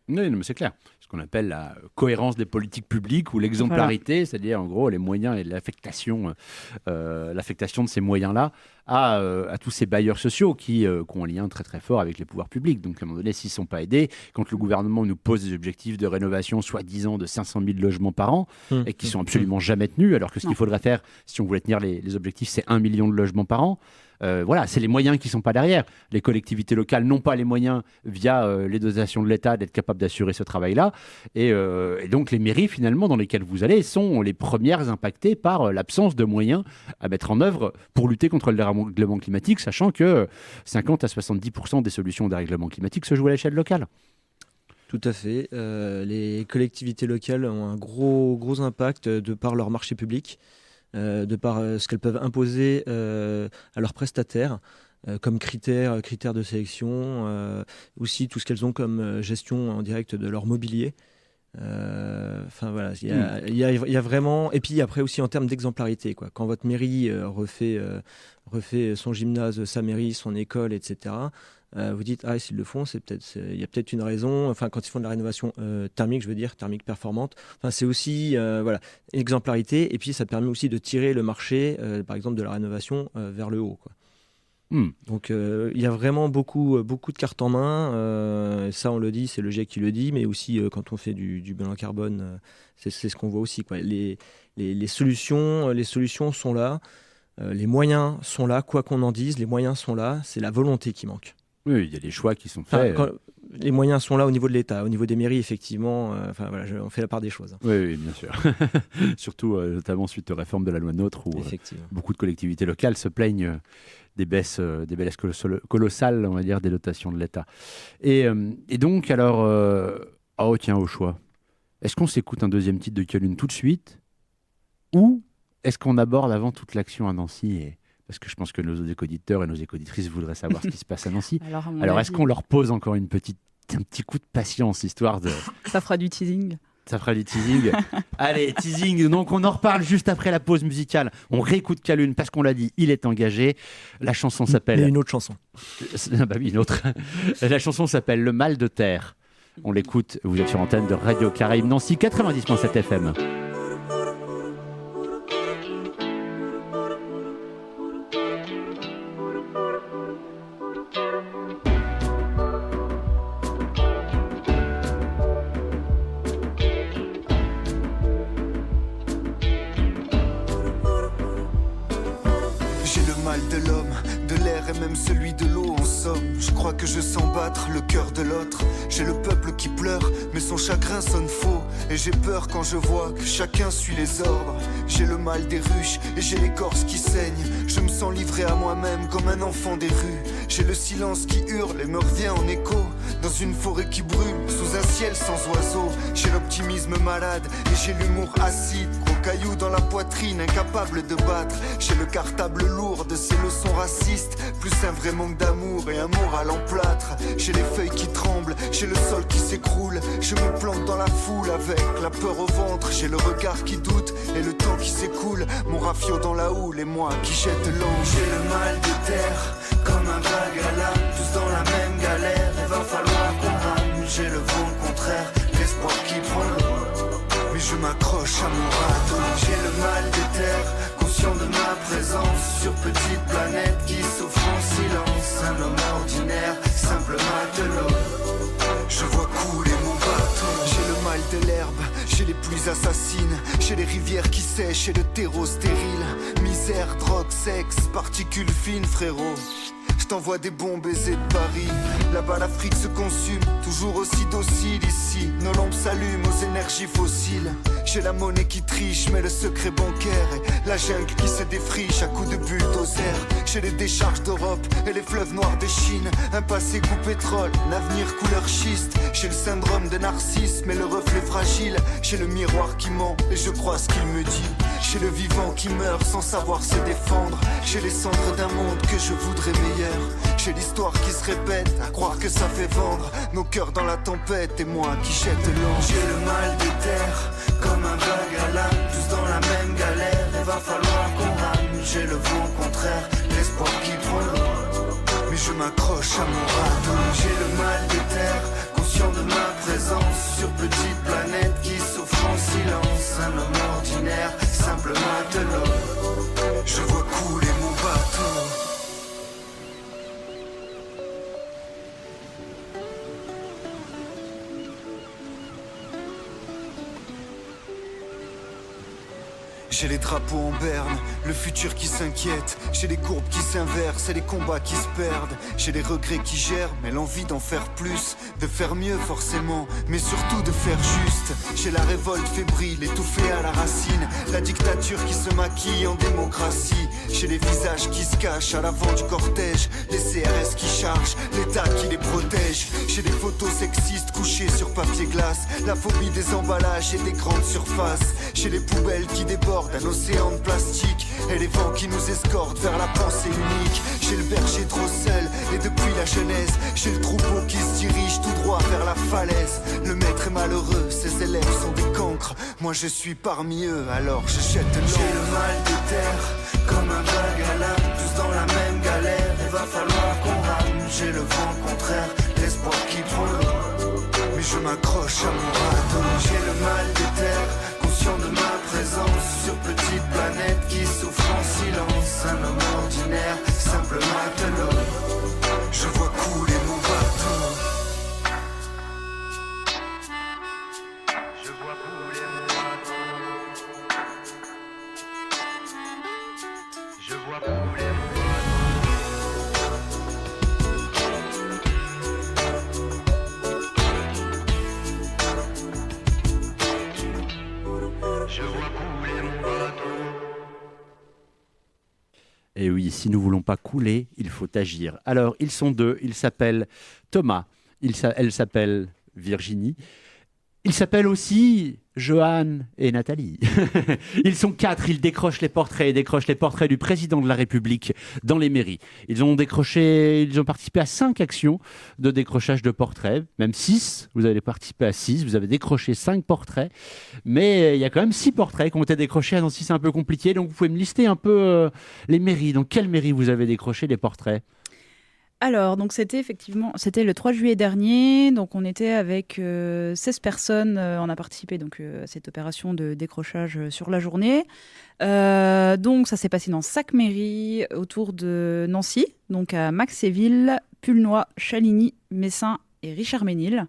Oui, mais c'est clair. Ce qu'on appelle la cohérence des politiques publiques ou l'exemplarité, c'est-à-dire en gros les moyens et l'affectation de ces moyens-là à tous ces bailleurs sociaux qui ont un lien très très fort avec les pouvoirs publics. Donc à un moment donné, s'ils ne sont pas aidés, quand le gouvernement nous pose des objectifs de rénovation soi-disant de 500 000 logements par an et qui sont absolument jamais tenus, alors que ce qu'il faudrait faire si on voulait tenir les objectifs, c'est 1 million de logements par an. Voilà, c'est les moyens qui ne sont pas derrière. Les collectivités locales n'ont pas les moyens, via les dotations de l'État, d'être capables d'assurer ce travail-là. Et donc, les mairies, finalement, dans lesquelles vous allez, sont les premières impactées par l'absence de moyens à mettre en œuvre pour lutter contre le dérèglement climatique, sachant que 50 à 70% des solutions au dérèglement climatique se jouent à l'échelle locale. Tout à fait. Les collectivités locales ont un gros impact de par leur marché public. De par ce qu'elles peuvent imposer à leurs prestataires comme critères de sélection, aussi tout ce qu'elles ont comme gestion en direct de leur mobilier. Enfin voilà, il y a vraiment... Et puis après aussi en termes d'exemplarité, quoi. Quand votre mairie refait son gymnase, sa mairie, son école, etc., vous dites, s'ils le font, il y a peut-être une raison. Enfin, quand ils font de la rénovation thermique, je veux dire, thermique performante, enfin, c'est aussi exemplarité. Et puis, ça permet aussi de tirer le marché, par exemple, de la rénovation vers le haut, quoi. Donc, il y a vraiment beaucoup de cartes en main. Ça, on le dit, c'est le GIEC qui le dit, mais aussi quand on fait du bilan carbone, c'est ce qu'on voit aussi, quoi. Les solutions sont là. Les moyens sont là, quoi qu'on en dise, les moyens sont là. C'est la volonté qui manque. Oui, il y a des choix qui sont faits. Les moyens sont là au niveau de l'État, au niveau des mairies, effectivement. On fait la part des choses. Oui, bien sûr. Surtout, notamment suite aux réformes de la loi NOTRe, où beaucoup de collectivités locales se plaignent des baisses colossales, on va dire, des dotations de l'État. Et donc, alors, au choix. Est-ce qu'on s'écoute un deuxième titre de Calune tout de suite, ou est-ce qu'on aborde avant toute l'action à Nancy parce que je pense que nos éco-auditeurs et nos éco-auditrices voudraient savoir ce qui se passe à Nancy. Alors est-ce qu'on leur pose encore un petit coup de patience, histoire de... Ça fera du teasing. Ça fera du teasing. Allez, teasing. Donc, on en reparle juste après la pause musicale. On réécoute Calune parce qu'on l'a dit, il est engagé. La chanson s'appelle... Et une autre chanson. Bah oui, une autre. La chanson s'appelle Le Mal de Terre. On l'écoute. Vous êtes sur l'antenne de Radio Caraïbes Nancy 90.7 FM. J'ai le mal de l'homme, de de l'air et même celui de l'eau. En somme, je crois que je sens battre le cœur de l'autre. J'ai le peuple qui pleure, mais son chagrin sonne faux. Et j'ai peur quand je vois que chacun suit les ordres. J'ai le mal des ruches et j'ai l'écorce qui saigne. Je me sens livré à moi-même comme un enfant des rues. J'ai le silence qui hurle et me revient en écho. Dans une forêt qui brûle, sous un ciel sans oiseaux. J'ai l'optimisme malade et j'ai l'humour acide. Gros caillou dans la poitrine, incapable de battre. J'ai le cartable lourd de ces leçons racistes. Plus un vrai manque d'amour et un moral en plâtre. J'ai les feuilles qui tremblent, j'ai le sol qui s'écroule. Je me plante dans la foule avec la peur au ventre. J'ai le regard qui doute et le temps qui s'écoule. Mon rafio dans la houle et moi qui jette l'ange. J'ai le mal de terre, comme un vague à l'âme. Tous dans la même galère, il va falloir qu'on rame. J'ai le vent contraire, l'espoir qui prend l'eau. Mais je m'accroche à mon radeau. J'ai le mal de terre, conscient de ma présence sur petite planète qui souffre en silence. Un homme ordinaire, simple matelot. Je vois couler mon bateau. J'ai le mal de l'herbe, j'ai les pluies assassines. J'ai les rivières qui sèchent et le terreau stérile. Misère, drogue, sexe, particules fines, frérot. Je t'envoie des bons baisers de Paris. Là-bas l'Afrique se consume, toujours aussi docile ici. Nos lampes s'allument aux énergies fossiles. J'ai la monnaie qui triche, mais le secret bancaire et la jungle qui se défriche à coups de bulldozer. J'ai les décharges d'Europe et les fleuves noirs de Chine. Un passé goût pétrole, un avenir couleur schiste. J'ai le syndrome de narcissisme et le reflet fragile. J'ai le miroir qui ment et je crois ce qu'il me dit. J'ai le vivant qui meurt sans savoir se défendre. J'ai les cendres d'un monde que je voudrais meilleur. J'ai l'histoire qui se répète, à croire que ça fait vendre. Nos cœurs dans la tempête et moi qui jette l'ange. J'ai le mal de terre, comme un vague à l'âme. Tous dans la même galère, il va falloir qu'on rame. J'ai le vent contraire, l'espoir qui prend l'eau. Mais je m'accroche à mon radeau. J'ai le mal de terre, conscient de ma présence sur petite planète qui souffre en silence. Un homme ordinaire, simple matelot. Je vois couler mon bateau. J'ai les drapeaux en berne, le futur qui s'inquiète. J'ai les courbes qui s'inversent et les combats qui se perdent. J'ai les regrets qui gèrent, mais l'envie d'en faire plus. De faire mieux forcément, mais surtout de faire juste. J'ai la révolte fébrile, étouffée à la racine. La dictature qui se maquille en démocratie. J'ai les visages qui se cachent à l'avant du cortège. Les CRS qui chargent, l'État qui les protège. J'ai des photos sexistes couchées sur papier glace. La phobie des emballages et des grandes surfaces. J'ai les poubelles qui débordent, un océan de plastique et les vents qui nous escortent vers la pensée unique. J'ai le berger trop seul et depuis la genèse, j'ai le troupeau qui se dirige tout droit vers la falaise. Le maître est malheureux, ses élèves sont des cancres. Moi je suis parmi eux, alors je jette l'eau. J'ai le mal de terre, comme un vague à l'âme. Tous dans la même galère, il va falloir qu'on rame. J'ai le vent contraire, l'espoir qui prend l'eau. Mais je m'accroche à mon radeau. J'ai le mal de terre, conscient de ma présence sur petite planète qui souffre en silence. Un homme ordinaire, simple matelot. Je vois couler mon bateau. Je vois couler mon bateau. Je vois couler mon bateau. Je vois couler mon bateau. Et oui, si nous ne voulons pas couler, il faut agir. Alors, ils sont deux. Ils s'appellent Thomas. Elle s'appelle Virginie. Ils s'appellent aussi Johan et Nathalie. Ils sont 4. Ils décrochent les portraits. Ils décrochent les portraits du président de la République dans les mairies. Ils ont participé à 5 actions de décrochage de portraits, même 6. Vous avez participé à 6. Vous avez décroché 5 portraits. Mais il y a quand même 6 portraits qui ont été décrochés. Nancy, c'est un peu compliqué. Donc, vous pouvez me lister un peu les mairies. Dans quelle mairie vous avez décroché les portraits ? Alors, donc c'était le 3 juillet dernier, donc on était avec 16 personnes, on a participé donc, à cette opération de décrochage sur la journée. Donc ça s'est passé dans 5 mairies autour de Nancy, donc à Maxéville, Pulnoy, Chaligny, Messin et Richard-Ménil.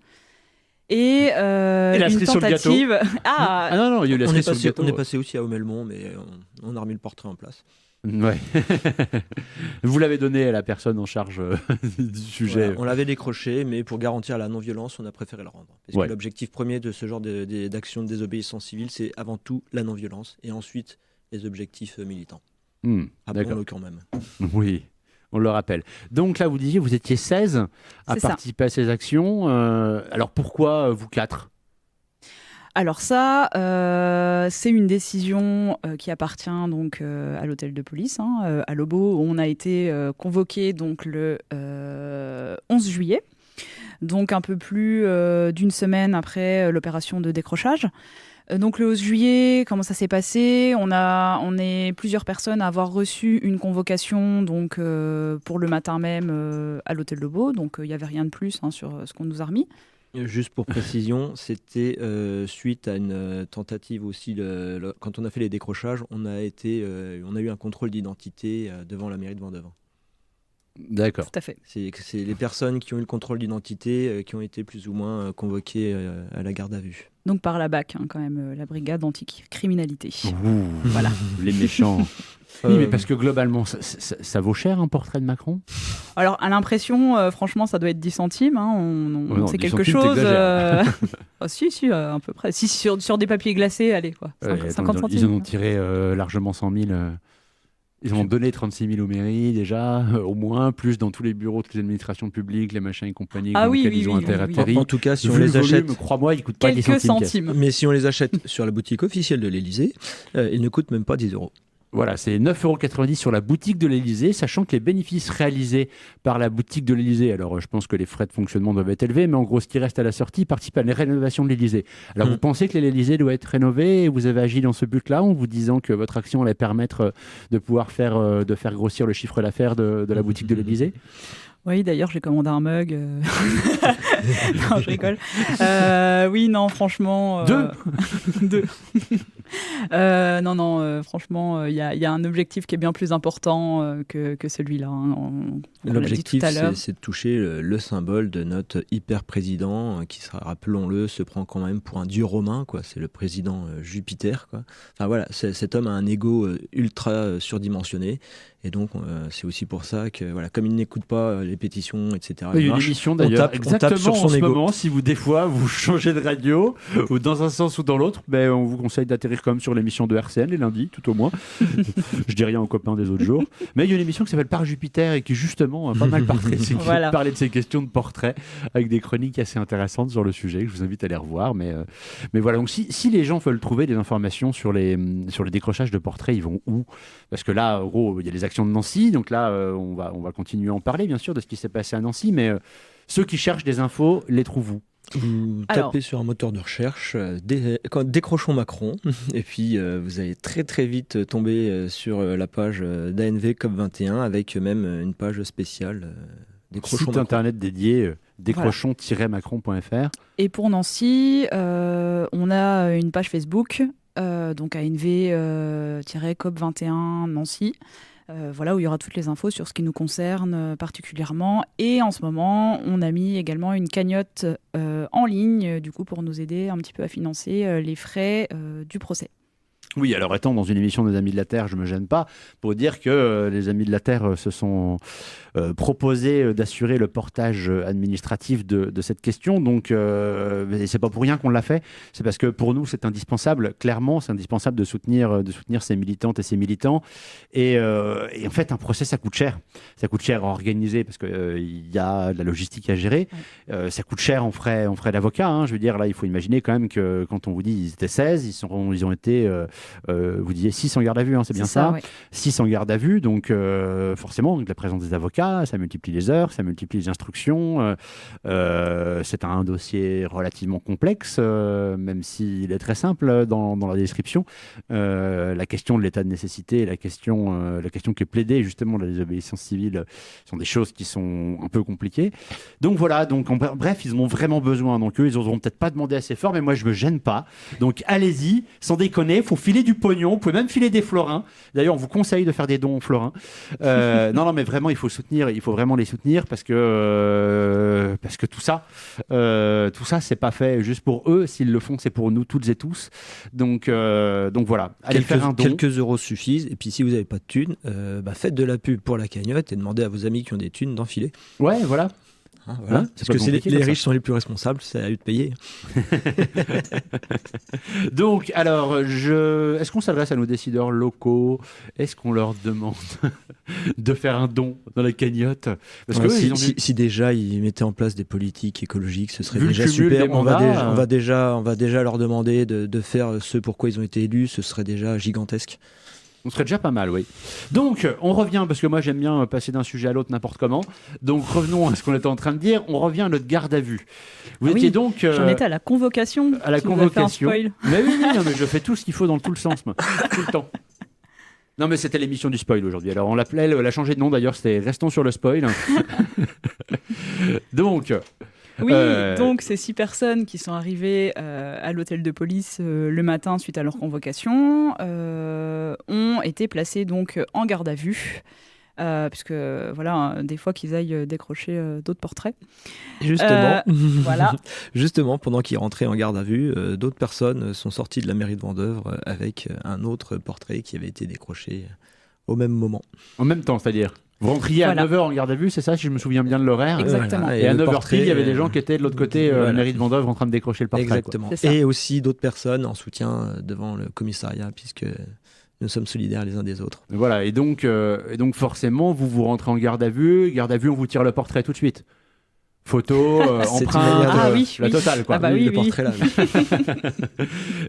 Et la une cerise sur le gâteau. tentative... Ah non, il y a eu la cerise sur le gâteau. On est passé aussi à Aumelmont, mais on a remis le portrait en place. Ouais. Vous l'avez donné à la personne en charge du sujet. Voilà, on l'avait décroché, mais pour garantir la non-violence, on a préféré le rendre. Parce que l'objectif premier de ce genre d'action de désobéissance civile, c'est avant tout la non-violence et ensuite les objectifs militants. Rappelons-le quand même. Oui, on le rappelle. Donc là, vous disiez, vous étiez 16 à participer à ces actions. Alors pourquoi vous 4 ? Alors ça, c'est une décision qui appartient donc à l'hôtel de police, à Lobo, où on a été convoqué donc le 11 juillet, donc un peu plus d'une semaine après l'opération de décrochage. Donc le 11 juillet, comment ça s'est passé ? On est plusieurs personnes à avoir reçu une convocation donc, pour le matin même à l'hôtel Lobo, donc il n'y avait rien de plus sur ce qu'on nous a remis. Juste pour précision, c'était suite à une tentative aussi, quand on a fait les décrochages, on a eu un contrôle d'identité devant la mairie de Vandevin. D'accord. Tout à fait. C'est les personnes qui ont eu le contrôle d'identité qui ont été plus ou moins convoquées à la garde à vue. Donc par la BAC, quand même, la brigade anti-criminalité. Voilà. Les méchants. Oui, mais parce que globalement, ça vaut cher un portrait de Macron ? Alors, à l'impression, franchement, ça doit être 10 centimes. Non, c'est 10 quelque centimes, chose. Si, à peu près. Si, sur des papiers glacés, allez, quoi. 50 centimes. Ils en ont tiré largement 100 000. Ils ont donné 36 000 aux mairies, déjà, au moins, plus dans tous les bureaux, toutes les administrations publiques, les machins et compagnie, lesquels ils ont intérêt à atterrir. En tout cas, si on les achète, crois-moi, ils ne coûtent pas 10 centimes. Mais si on les achète sur la boutique officielle de l'Élysée, ils ne coûtent même pas 10 €. Voilà, c'est 9,90 € sur la boutique de l'Élysée, sachant que les bénéfices réalisés par la boutique de l'Élysée, alors je pense que les frais de fonctionnement doivent être élevés, mais en gros, ce qui reste à la sortie participe à la rénovation de l'Élysée. Alors, vous pensez que l'Élysée doit être rénové et vous avez agi dans ce but-là en vous disant que votre action allait permettre de pouvoir faire grossir le chiffre d'affaires de la boutique de l'Élysée ? Oui, d'ailleurs, j'ai commandé un mug. Non, je rigole. Oui, non, franchement... Deux. Non, franchement, il y a un objectif qui est bien plus important que celui-là. L'objectif, c'est de toucher le symbole de notre hyper-président, qui, rappelons-le, se prend quand même pour un dieu romain, quoi. C'est le président Jupiter, quoi. Enfin voilà, cet homme a un ego ultra surdimensionné. Et donc, c'est aussi pour ça que, voilà, comme il n'écoute pas les pétitions, etc. Il y a une émission d'ailleurs, exactement sur son en ce ego. moment, si vous, des fois, vous changez de radio, ou dans un sens ou dans l'autre, on vous conseille d'atterrir comme sur l'émission de RCN les lundis, tout au moins. Je dis rien aux copains des autres jours. Mais il y a une émission qui s'appelle Par Jupiter et qui, justement, a pas mal parlé de ces questions de portrait, avec des chroniques assez intéressantes sur le sujet, que je vous invite à les revoir. Mais voilà, donc si les gens veulent trouver des informations sur les décrochages de portraits, ils vont où ? Parce que là, en gros, il y a les actions de Nancy, donc là, on va continuer à en parler, bien sûr, de ce qui s'est passé à Nancy, mais ceux qui cherchent des infos, les trouvent où ? Vous tapez sur un moteur de recherche, décrochons Macron, et puis vous allez très très vite tomber sur la page d'ANV COP21, avec même une page spéciale décrochons Site Macron. internet dédié, décrochons-macron.fr. Et pour Nancy, on a une page Facebook, donc ANV-COP21 Nancy, voilà, où il y aura toutes les infos sur ce qui nous concerne particulièrement. Et en ce moment, on a mis également une cagnotte en ligne, du coup, pour nous aider un petit peu à financer les frais du procès. Oui, alors étant dans une émission des Amis de la Terre, je ne me gêne pas pour dire que les Amis de la Terre se sont proposés d'assurer le portage administratif de cette question. Donc, ce n'est pas pour rien qu'on l'a fait. C'est parce que pour nous, c'est indispensable. Clairement, c'est indispensable de soutenir ces militantes et ces militants. Et en fait, un procès, ça coûte cher. Ça coûte cher à organiser parce qu'il y a de la logistique à gérer. Ça coûte cher en frais d'avocat. Hein. Je veux dire, là, il faut imaginer quand même que quand on vous dit qu'ils étaient 16, ils ont été... vous disiez 6 en garde à vue, hein, c'est bien ça, ouais. 6 en garde à vue, donc forcément, avec la présence des avocats, ça multiplie les heures, ça multiplie les instructions. C'est un dossier relativement complexe, même s'il est très simple dans la description. La question de l'état de nécessité, la question qui est plaidée justement de la désobéissance civile, sont des choses qui sont un peu compliquées. Donc voilà, bref, ils en ont vraiment besoin. Donc eux, ils n'oseront peut-être pas demander assez fort, mais moi, je ne me gêne pas. Donc allez-y, sans déconner, il faut filer du pognon, vous pouvez même filer des florins. D'ailleurs, on vous conseille de faire des dons en florins. Non, mais vraiment, il faut vraiment les soutenir parce que tout ça, c'est pas fait juste pour eux. S'ils le font, c'est pour nous toutes et tous. Donc voilà, allez faire un don. Quelques euros suffisent. Et puis si vous n'avez pas de thunes, faites de la pub pour la cagnotte et demandez à vos amis qui ont des thunes d'enfiler. Ouais, voilà. Voilà. Parce que les riches sont les plus responsables, c'est à eux de payer. Donc, alors, est-ce qu'on s'adresse à nos décideurs locaux? Est-ce qu'on leur demande de faire un don dans la cagnotte? Parce que si déjà ils mettaient en place des politiques écologiques, ce serait Vu déjà le cumul super. des mandats, On va déjà leur demander de faire ce pourquoi ils ont été élus. Ce serait déjà gigantesque. On serait déjà pas mal, oui. Donc, on revient, parce que moi j'aime bien passer d'un sujet à l'autre n'importe comment. Donc, revenons à ce qu'on était en train de dire. On revient à notre garde à vue. Vous étiez donc... J'en étais à la convocation. À la convocation. Fait un spoil. Mais oui, non, mais je fais tout ce qu'il faut dans tout le sens, moi. Tout le temps. Non, mais c'était l'émission du spoil aujourd'hui. Alors, on l'appelait, elle a changé de nom d'ailleurs, c'était Restons sur le spoil. Donc... Oui, donc ces 6 personnes qui sont arrivées à l'hôtel de police le matin suite à leur convocation ont été placées donc en garde à vue. Puisque voilà, des fois qu'ils aillent décrocher d'autres portraits. Justement, voilà. Justement, pendant qu'ils rentraient en garde à vue, d'autres personnes sont sorties de la mairie de Vendeuvre avec un autre portrait qui avait été décroché au même moment. En même temps, c'est-à-dire vous rentriez à 9h en garde à vue, c'est ça, si je me souviens bien de l'horaire? Exactement. Voilà. Et à 9h pile, il y avait des gens qui étaient de l'autre côté, la mairie de Vendeuvre, en train de décrocher le portrait. Exactement. Et aussi d'autres personnes en soutien devant le commissariat, puisque nous sommes solidaires les uns des autres. Voilà, et donc forcément, vous rentrez en garde à vue, on vous tire le portrait tout de suite. Photo, empreinte, la totale, quoi. Ah bah oui, le portrait là.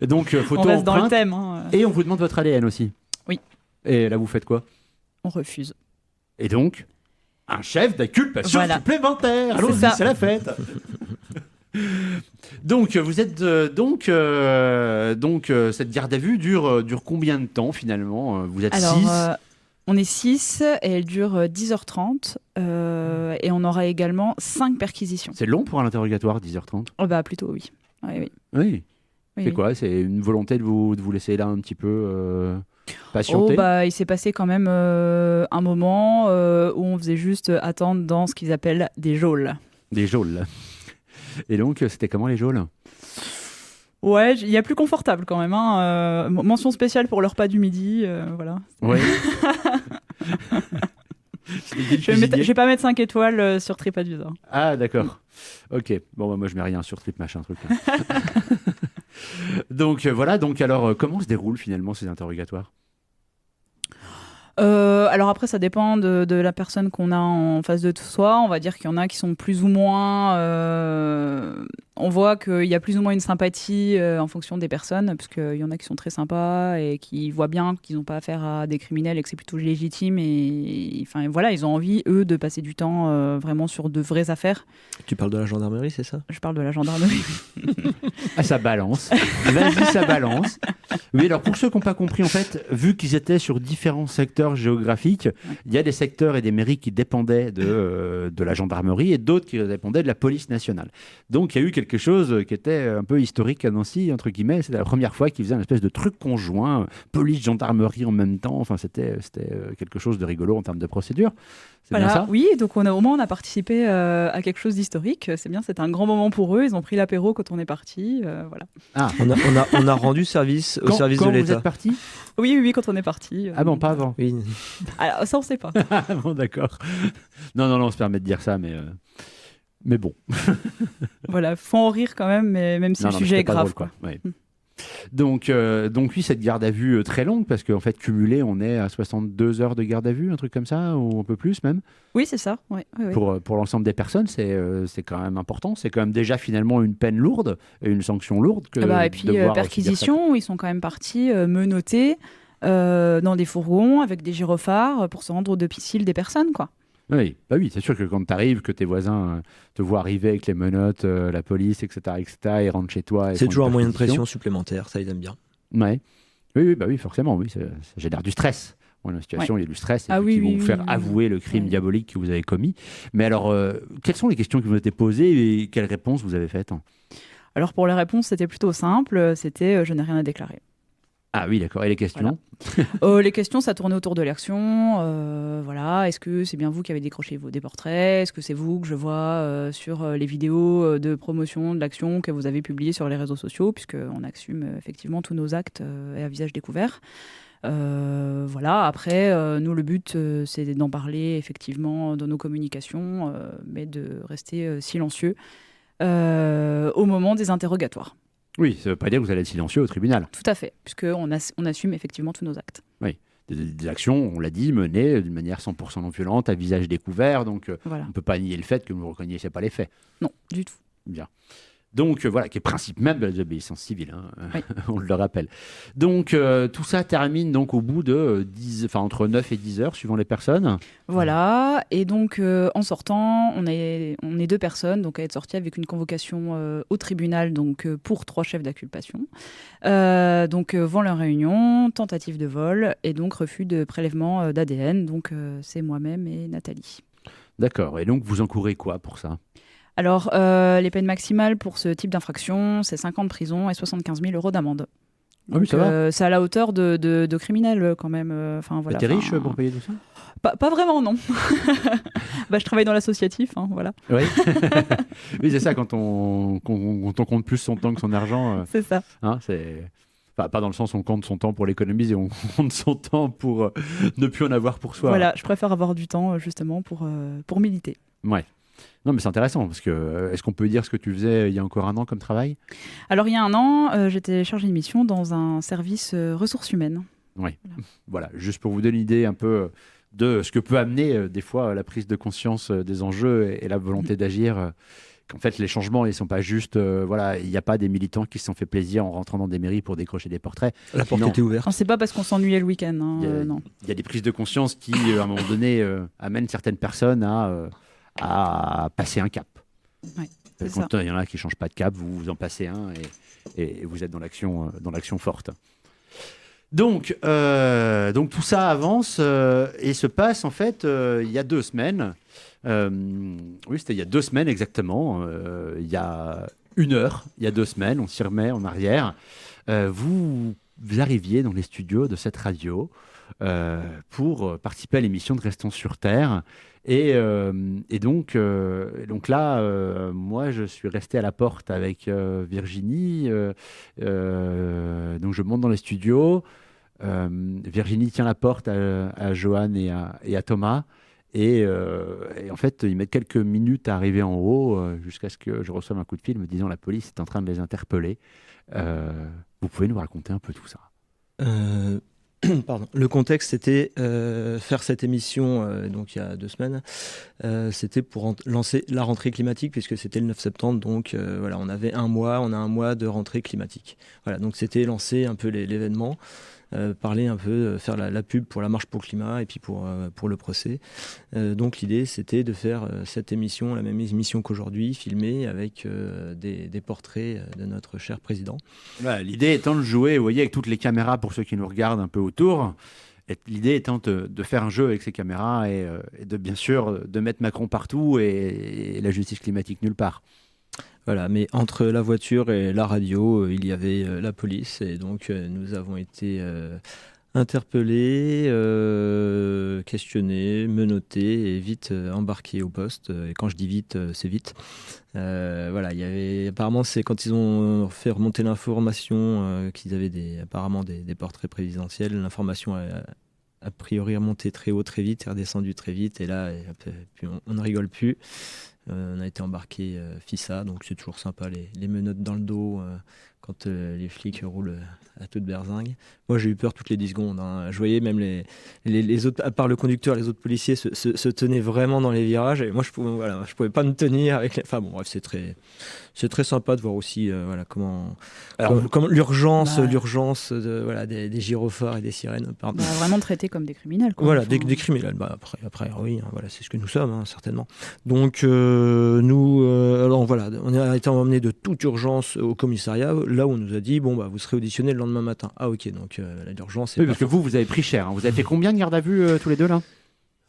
Donc, photo, on reste dans le empreinte, thème. Et on vous demande votre ADN aussi. Oui. Et là, vous faites quoi? On refuse. Et donc, un chef d'inculpation supplémentaire. Allons-y, c'est la fête. Donc, vous êtes cette garde à vue dure combien de temps finalement? Vous êtes 6. On est 6 et elle dure 10h30 et on aura également 5 perquisitions. C'est long pour un interrogatoire, 10h30? Oh bah plutôt oui. Oui. C'est quoi? C'est une volonté de vous laisser là un petit peu patienter? Il s'est passé quand même un moment où on faisait juste attendre dans ce qu'ils appellent des geôles. Des geôles. Et donc, c'était comment les geôles? Ouais, il y a plus confortable quand même. Mention spéciale pour le repas du midi, voilà. Oui. Je vais pas mettre 5 étoiles sur TripAdvisor. Ah, d'accord. Ok. Bon, moi, je mets rien sur Trip machin truc. Donc, voilà. Donc, alors, comment se déroulent finalement ces interrogatoires? Alors après, ça dépend de la personne qu'on a en face de soi. On va dire qu'il y en a qui sont plus ou moins... on voit qu'il y a plus ou moins une sympathie en fonction des personnes, parce qu'il y en a qui sont très sympas et qui voient bien qu'ils n'ont pas affaire à des criminels et que c'est plutôt légitime. Et enfin, voilà, ils ont envie, eux, de passer du temps vraiment sur de vraies affaires. Tu parles de la gendarmerie, c'est ça? Je parle de la gendarmerie. Ah, ça balance. Vas-y, ça balance. Oui, alors pour ceux qui n'ont pas compris, en fait, vu qu'ils étaient sur différents secteurs géographiques, il y a des secteurs et des mairies qui dépendaient de la gendarmerie et d'autres qui dépendaient de la police nationale. Donc il y a eu quelque chose qui était un peu historique à Nancy, entre guillemets. C'était la première fois qu'ils faisaient un espèce de truc conjoint, police-gendarmerie en même temps. Enfin, c'était quelque chose de rigolo en termes de procédure. C'est bien ça? Oui, donc au moins on a participé à quelque chose d'historique. C'est bien, c'était un grand moment pour eux. Ils ont pris l'apéro quand on est parti. Voilà. Ah. On a rendu service au service de l'État. Quand vous êtes parti? Oui, quand on est parti. Ah bon, pas avant? Oui. Alors, ça, on ne sait pas. Ah bon, d'accord. Non, on se permet de dire ça, mais bon. Voilà, faut en rire quand même, mais même si le sujet est grave. Drôle, quoi. Ouais. Donc oui, cette garde à vue très longue, parce qu'en fait, cumulé, on est à 62 heures de garde à vue, un truc comme ça, ou un peu plus même. Oui, c'est ça. Oui. Pour l'ensemble des personnes, c'est quand même important. C'est quand même déjà finalement une peine lourde et une sanction lourde. Et puis, perquisition, ils sont quand même partis menottés dans des fourgons avec des gyrophares pour se rendre au domicile des personnes, quoi. Oui, c'est sûr que quand tu arrives, que tes voisins te voient arriver avec les menottes, la police, etc., et rentrent chez toi. C'est toujours un moyen de pression supplémentaire, ça ils aiment bien. Ouais. Oui, forcément, oui, ça génère du stress. Dans la situation, il y a du stress et qui vont vous faire avouer le crime diabolique que vous avez commis. Mais alors, quelles sont les questions qui vous ont été posées et quelles réponses vous avez faites? Alors pour les réponses, c'était plutôt simple. C'était je n'ai rien à déclarer. Ah oui, d'accord. Et les questions? Les questions, ça tournait autour de l'action. Voilà. Est-ce que c'est bien vous qui avez décroché des portraits? Est-ce que c'est vous que je vois sur les vidéos de promotion de l'action que vous avez publiées sur les réseaux sociaux, puisqu'on assume effectivement tous nos actes et à visage découvert. Voilà. Après, nous, le but, c'est d'en parler effectivement dans nos communications, mais de rester silencieux au moment des interrogatoires. Oui, ça ne veut pas dire que vous allez être silencieux au tribunal. Tout à fait, puisqu'on on assume effectivement tous nos actes. Oui, des actions, on l'a dit, menées d'une manière 100% non violente, à visage découvert, donc Voilà. on ne peut pas nier le fait que vous ne reconnaissiez pas les faits. Non, du tout. Bien. Donc voilà, qui est principe même de la désobéissance civile, hein. Oui. On le rappelle. Donc tout ça termine donc au bout de entre 9 et 10 heures, suivant les personnes. Voilà, et donc en sortant, on est 2 personnes donc à être sorties avec une convocation au tribunal donc pour 3 chefs d'inculpation. Donc vol en réunion, tentative de vol et donc refus de prélèvement d'ADN. Donc c'est moi-même et Nathalie. D'accord, et donc vous encourez quoi pour ça? Alors les peines maximales pour ce type d'infraction, c'est 5 ans de prison et 75 000 € d'amende. Ah oui, ça va. C'est à la hauteur de criminels quand même. Voilà, T'es riche pour payer tout ça? Pas vraiment, non. Je travaille dans l'associatif, hein, voilà. Oui, oui, c'est ça, quand on compte plus son temps que son argent. C'est ça. Hein, pas dans le sens où on compte son temps pour l'économiser, on compte son temps pour ne plus en avoir pour soi. Voilà, je préfère avoir du temps justement pour militer. Ouais. Non, mais c'est intéressant, parce que est-ce qu'on peut dire ce que tu faisais il y a encore un an comme travail? Alors, il y a un an, j'étais chargée de mission dans un service ressources humaines. Oui, voilà, juste pour vous donner une idée un peu de ce que peut amener des fois la prise de conscience des enjeux et la volonté d'agir. Qu'en fait, les changements, ils ne sont pas juste... il n'y a pas des militants qui se sont fait plaisir en rentrant dans des mairies pour décrocher des portraits. La porte était ouverte. Non, c'est pas parce qu'on s'ennuyait le week-end. Hein, non. Il y a des prises de conscience qui, à un moment donné, amènent certaines personnes à passer un cap. Ouais, Quand il y en a qui ne changent pas de cap, vous en passez un et vous êtes dans l'action forte. Donc tout ça avance et se passe en fait il y a 2 semaines. Oui, c'était il y a 2 semaines exactement. Il y a 1 heure, il y a 2 semaines, on s'y remet en arrière. Vous arriviez dans les studios de cette radio pour participer à l'émission de Restons sur Terre. Et donc là, moi, je suis resté à la porte avec Virginie. Donc, je monte dans les studios. Virginie tient la porte à Johan et à Thomas. Et en fait, ils mettent quelques minutes à arriver en haut jusqu'à ce que je reçoive un coup de fil me disant la police est en train de les interpeller. Vous pouvez nous raconter un peu tout ça? Pardon. Le contexte, c'était faire cette émission, donc il y a 2 semaines, c'était pour lancer la rentrée climatique, puisque c'était le 9 septembre, donc voilà, on a un mois de rentrée climatique. Voilà, donc c'était lancer un peu l'événement, parler un peu, faire la pub pour la marche pour le climat et puis pour le procès. Donc l'idée, c'était de faire cette émission, la même émission qu'aujourd'hui, filmée avec des portraits de notre cher président. Voilà, l'idée étant de jouer, vous voyez, avec toutes les caméras pour ceux qui nous regardent un peu autour. L'idée étant de faire un jeu avec ces caméras et de bien sûr de mettre Macron partout et la justice climatique nulle part. Voilà, mais entre la voiture et la radio, il y avait la police et donc nous avons été interpellés, questionnés, menottés et vite embarqués au poste. Et quand je dis vite, c'est vite. Voilà, il y avait apparemment, c'est quand ils ont fait remonter l'information qu'ils avaient apparemment des portraits présidentiels. L'information a priori remonté très haut, très vite, est redescendu très vite. Et là, on ne rigole plus. On a été embarqué FISA, donc c'est toujours sympa, les menottes dans le dos quand les flics roulent à toute berzingue. Moi, j'ai eu peur toutes les 10 secondes. Hein. Je voyais même les autres, à part le conducteur, les autres policiers se tenaient vraiment dans les virages. Et moi, je pouvais pas me tenir avec. Enfin bon, bref, c'est très sympa de voir aussi comment l'urgence des gyrophares et des sirènes. Vraiment traités comme des criminels. Quoi. Voilà, des criminels. Après, oui, hein, voilà, c'est ce que nous sommes, certainement. Donc, alors voilà, on a été emmenés de toute urgence au commissariat, là où on nous a dit, vous serez auditionné le lendemain matin. Ah ok, donc l'urgence... Oui, parce que vous avez pris cher. Hein. Vous avez fait combien de garde à vue tous les deux là?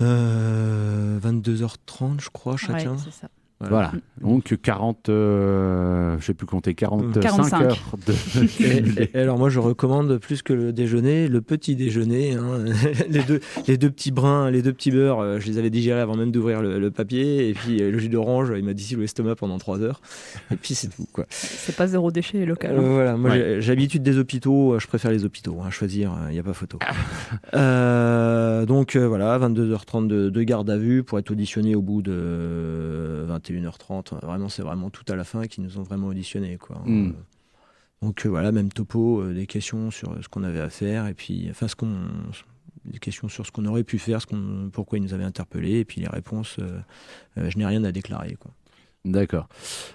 22h30, je crois, chacun. Ouais, c'est ça. Voilà. Donc 40, je ne sais plus compter, 45 45 heures de... Et alors moi je recommande plus que le déjeuner, le petit déjeuner. Hein. les deux petits brins, les deux petits beurres, je les avais digérés avant même d'ouvrir le papier. Et puis le jus d'orange, il m'a distillé l'estomac pendant 3 heures. Et puis c'est tout, quoi. C'est pas zéro déchet local. Voilà, moi j'ai l'habitude des hôpitaux, je préfère les hôpitaux, hein, choisir, il n'y a pas photo. Donc voilà, 22h30 de garde à vue pour être auditionné au bout de 21h30. Vraiment, c'est vraiment tout à la fin qui nous ont vraiment auditionnés, quoi. Donc voilà, même topo, des questions sur ce qu'on avait à faire, et puis enfin des questions sur ce qu'on aurait pu faire, pourquoi ils nous avaient interpellés, et puis les réponses, je n'ai rien à déclarer, quoi. D'accord.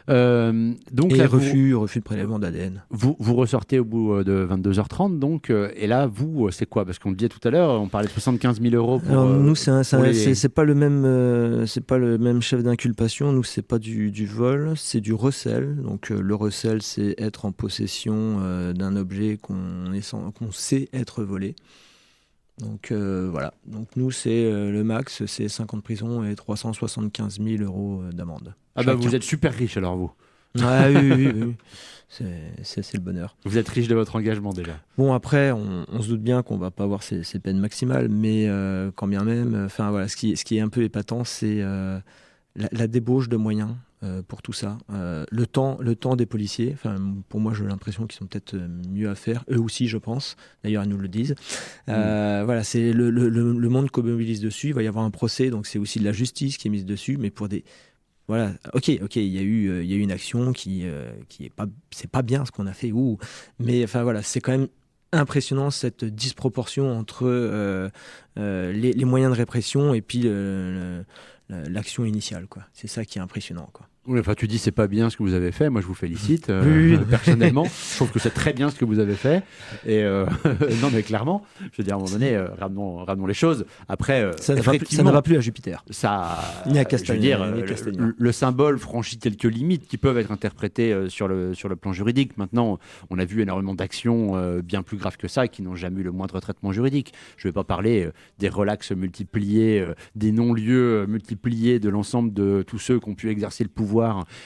Donc et là, refus de prélèvement d'ADN. Vous ressortez au bout de 22h30, donc, et là, vous, c'est quoi? Parce qu'on le disait tout à l'heure, on parlait de 75 000 euros pour... Alors nous, c'est pas le même chef d'inculpation. Nous, c'est pas du vol, c'est du recel. Donc le recel, c'est être en possession d'un objet qu'on sait être volé. Donc voilà. Donc nous, c'est le max, c'est 5 ans de prison et 375 000 euros d'amende. Ah bah vous êtes super riche alors, vous. Ah oui. C'est le bonheur. Vous êtes riche de votre engagement déjà. Bon, après, on se doute bien qu'on va pas avoir ces peines maximales, mais quand bien même, enfin voilà, ce qui est un peu épatant, c'est la débauche de moyens pour tout ça. Le temps des policiers, enfin pour moi, j'ai l'impression qu'ils sont peut-être mieux à faire, eux aussi, je pense. D'ailleurs, ils nous le disent. Voilà, c'est le monde qu'on mobilise dessus. Il va y avoir un procès, donc c'est aussi de la justice qui est mise dessus, mais pour des... Voilà, ok, il y a eu une action qui est pas, c'est pas bien ce qu'on a fait, mais enfin voilà, c'est quand même impressionnant cette disproportion entre les moyens de répression et puis l'action initiale, quoi. C'est ça qui est impressionnant, quoi. Oui, enfin, tu dis c'est pas bien ce que vous avez fait. Moi, je vous félicite Oui. personnellement. Je trouve que c'est très bien ce que vous avez fait. Et non, mais clairement, je veux dire à un moment donné, ramenons les choses. Après, ça ne va plus à Jupiter. Ça, ni à je veux dire, Castagnard. le symbole franchit quelques limites qui peuvent être interprétées sur le plan juridique. Maintenant, on a vu énormément d'actions bien plus graves que ça qui n'ont jamais eu le moindre traitement juridique. Je ne vais pas parler des relax multipliés, des non-lieux multipliés de l'ensemble de tous ceux qui ont pu exercer le pouvoir,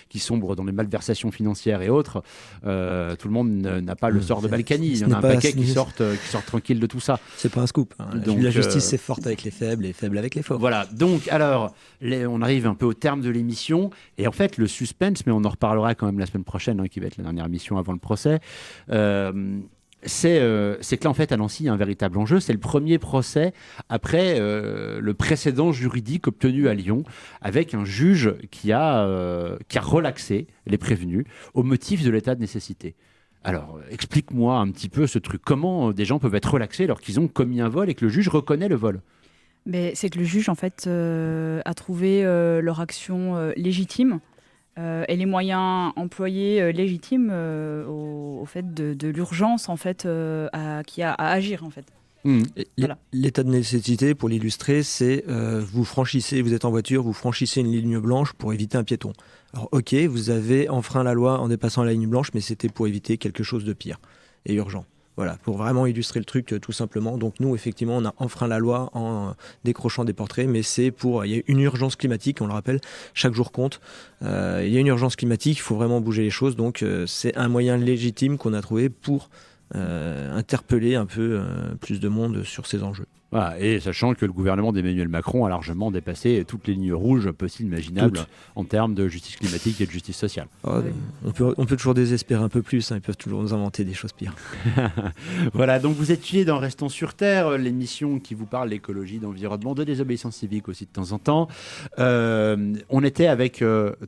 qui sombrent dans les malversations financières et autres. Tout le monde n'a pas le sort de Balkany. Il y en a un paquet qui sortent tranquille de tout ça. C'est pas un scoop. Hein. Donc, la justice, c'est forte avec les faibles et faible avec les forts. Voilà. Donc, alors, on arrive un peu au terme de l'émission. Et en fait, le suspense, mais on en reparlera quand même la semaine prochaine, qui va être la dernière émission avant le procès, c'est que là, en fait, à Nancy, il y a un véritable enjeu. C'est le premier procès après le précédent juridique obtenu à Lyon, avec un juge qui a relaxé les prévenus au motif de l'état de nécessité. Alors, explique-moi un petit peu ce truc. Comment des gens peuvent être relaxés alors qu'ils ont commis un vol et que le juge reconnaît le vol? Mais c'est que le juge, en fait, a trouvé leur action légitime. Et les moyens employés légitimes au fait de l'urgence en fait qu'il y a à agir en fait. Voilà. L'état de nécessité, pour l'illustrer, c'est vous êtes en voiture, vous franchissez une ligne blanche pour éviter un piéton. Alors ok, vous avez enfreint la loi en dépassant la ligne blanche, mais c'était pour éviter quelque chose de pire et urgent. Voilà, pour vraiment illustrer le truc tout simplement. Donc nous, effectivement, on a enfreint la loi en décrochant des portraits, mais il y a une urgence climatique, on le rappelle, chaque jour compte. Il y a une urgence climatique, il faut vraiment bouger les choses. Donc c'est un moyen légitime qu'on a trouvé pour interpeller un peu plus de monde sur ces enjeux. Voilà, et sachant que le gouvernement d'Emmanuel Macron a largement dépassé toutes les lignes rouges possibles imaginables en termes de justice climatique et de justice sociale. On peut toujours désespérer un peu plus, ils peuvent toujours nous inventer des choses pires. Voilà, donc vous étiez dans Restons sur Terre, l'émission qui vous parle d'écologie, d'environnement, de désobéissance civique aussi de temps en temps. On était avec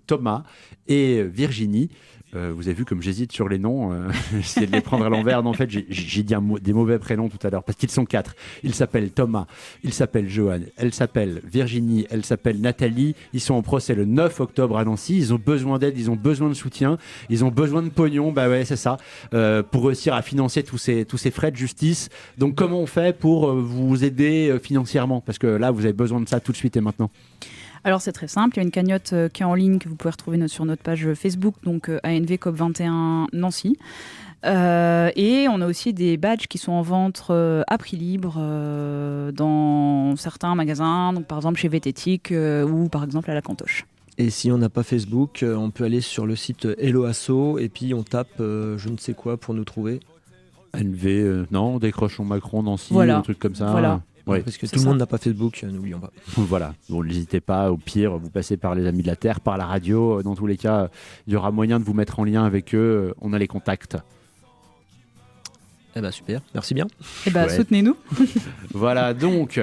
Thomas et Virginie. Vous avez vu comme j'hésite sur les noms, j'essaie de les prendre à l'envers. Non, en fait, j'ai dit des mauvais prénoms tout à l'heure, parce qu'ils sont 4. Ils s'appellent Thomas, il s'appelle Johan, elle s'appelle Virginie, elle s'appelle Nathalie. Ils sont en procès le 9 octobre à Nancy. Ils ont besoin d'aide, ils ont besoin de soutien, ils ont besoin de pognon, bah ouais, c'est ça, pour réussir à financer tous ces frais de justice. Donc, comment on fait pour vous aider financièrement? Parce que là, vous avez besoin de ça tout de suite et maintenant. Alors c'est très simple, il y a une cagnotte qui est en ligne que vous pouvez retrouver sur notre page Facebook, donc ANV COP21 Nancy. Et on a aussi des badges qui sont en vente à prix libre dans certains magasins, donc par exemple chez Vététique ou par exemple à la Cantoche. Et si on n'a pas Facebook, on peut aller sur le site Hello Asso et puis on tape je ne sais quoi pour nous trouver. NV, non, décrochons Macron, Nancy, Voilà. un truc comme ça. Voilà. Ouais. Parce que C'est tout le ça. monde n'a pas Facebook, n'oublions pas. Voilà, bon, n'hésitez pas, au pire, vous passez par les Amis de la Terre, par la radio, dans tous les cas, il y aura moyen de vous mettre en lien avec eux, on a les contacts. Eh ben super, merci bien. Eh ben, Ouais. soutenez-nous. Voilà, donc,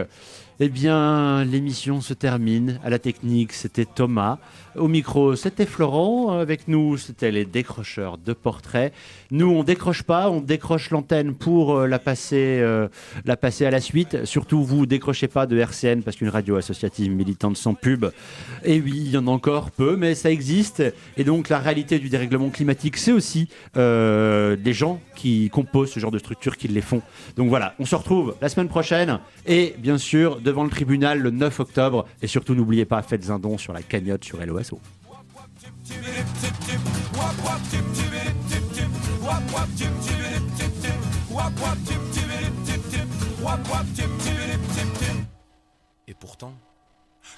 eh bien, l'émission se termine. À la technique, c'était Thomas. Au micro, c'était Florent. Avec nous, c'était les décrocheurs de portraits. Nous, on décroche pas, on décroche l'antenne pour la passer à la suite. Surtout, vous, décrochez pas de RCN parce qu'une radio associative militante sans pub. Et oui, il y en a encore peu, mais ça existe. Et donc, la réalité du dérèglement climatique, c'est aussi des gens qui composent ce genre de structures qui les font. Donc voilà, on se retrouve la semaine prochaine et bien sûr devant le tribunal le 9 octobre. Et surtout, n'oubliez pas, faites un don sur la cagnotte sur LOSO. Et pourtant,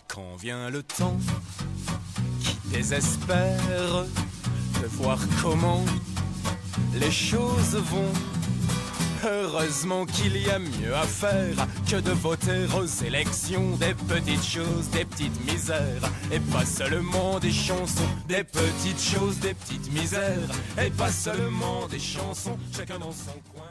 quand vient le temps qui désespère de voir comment les choses vont, heureusement qu'il y a mieux à faire que de voter aux élections des petites choses, des petites misères, et pas seulement des chansons, des petites choses, des petites misères, et pas seulement des chansons, chacun dans son coin.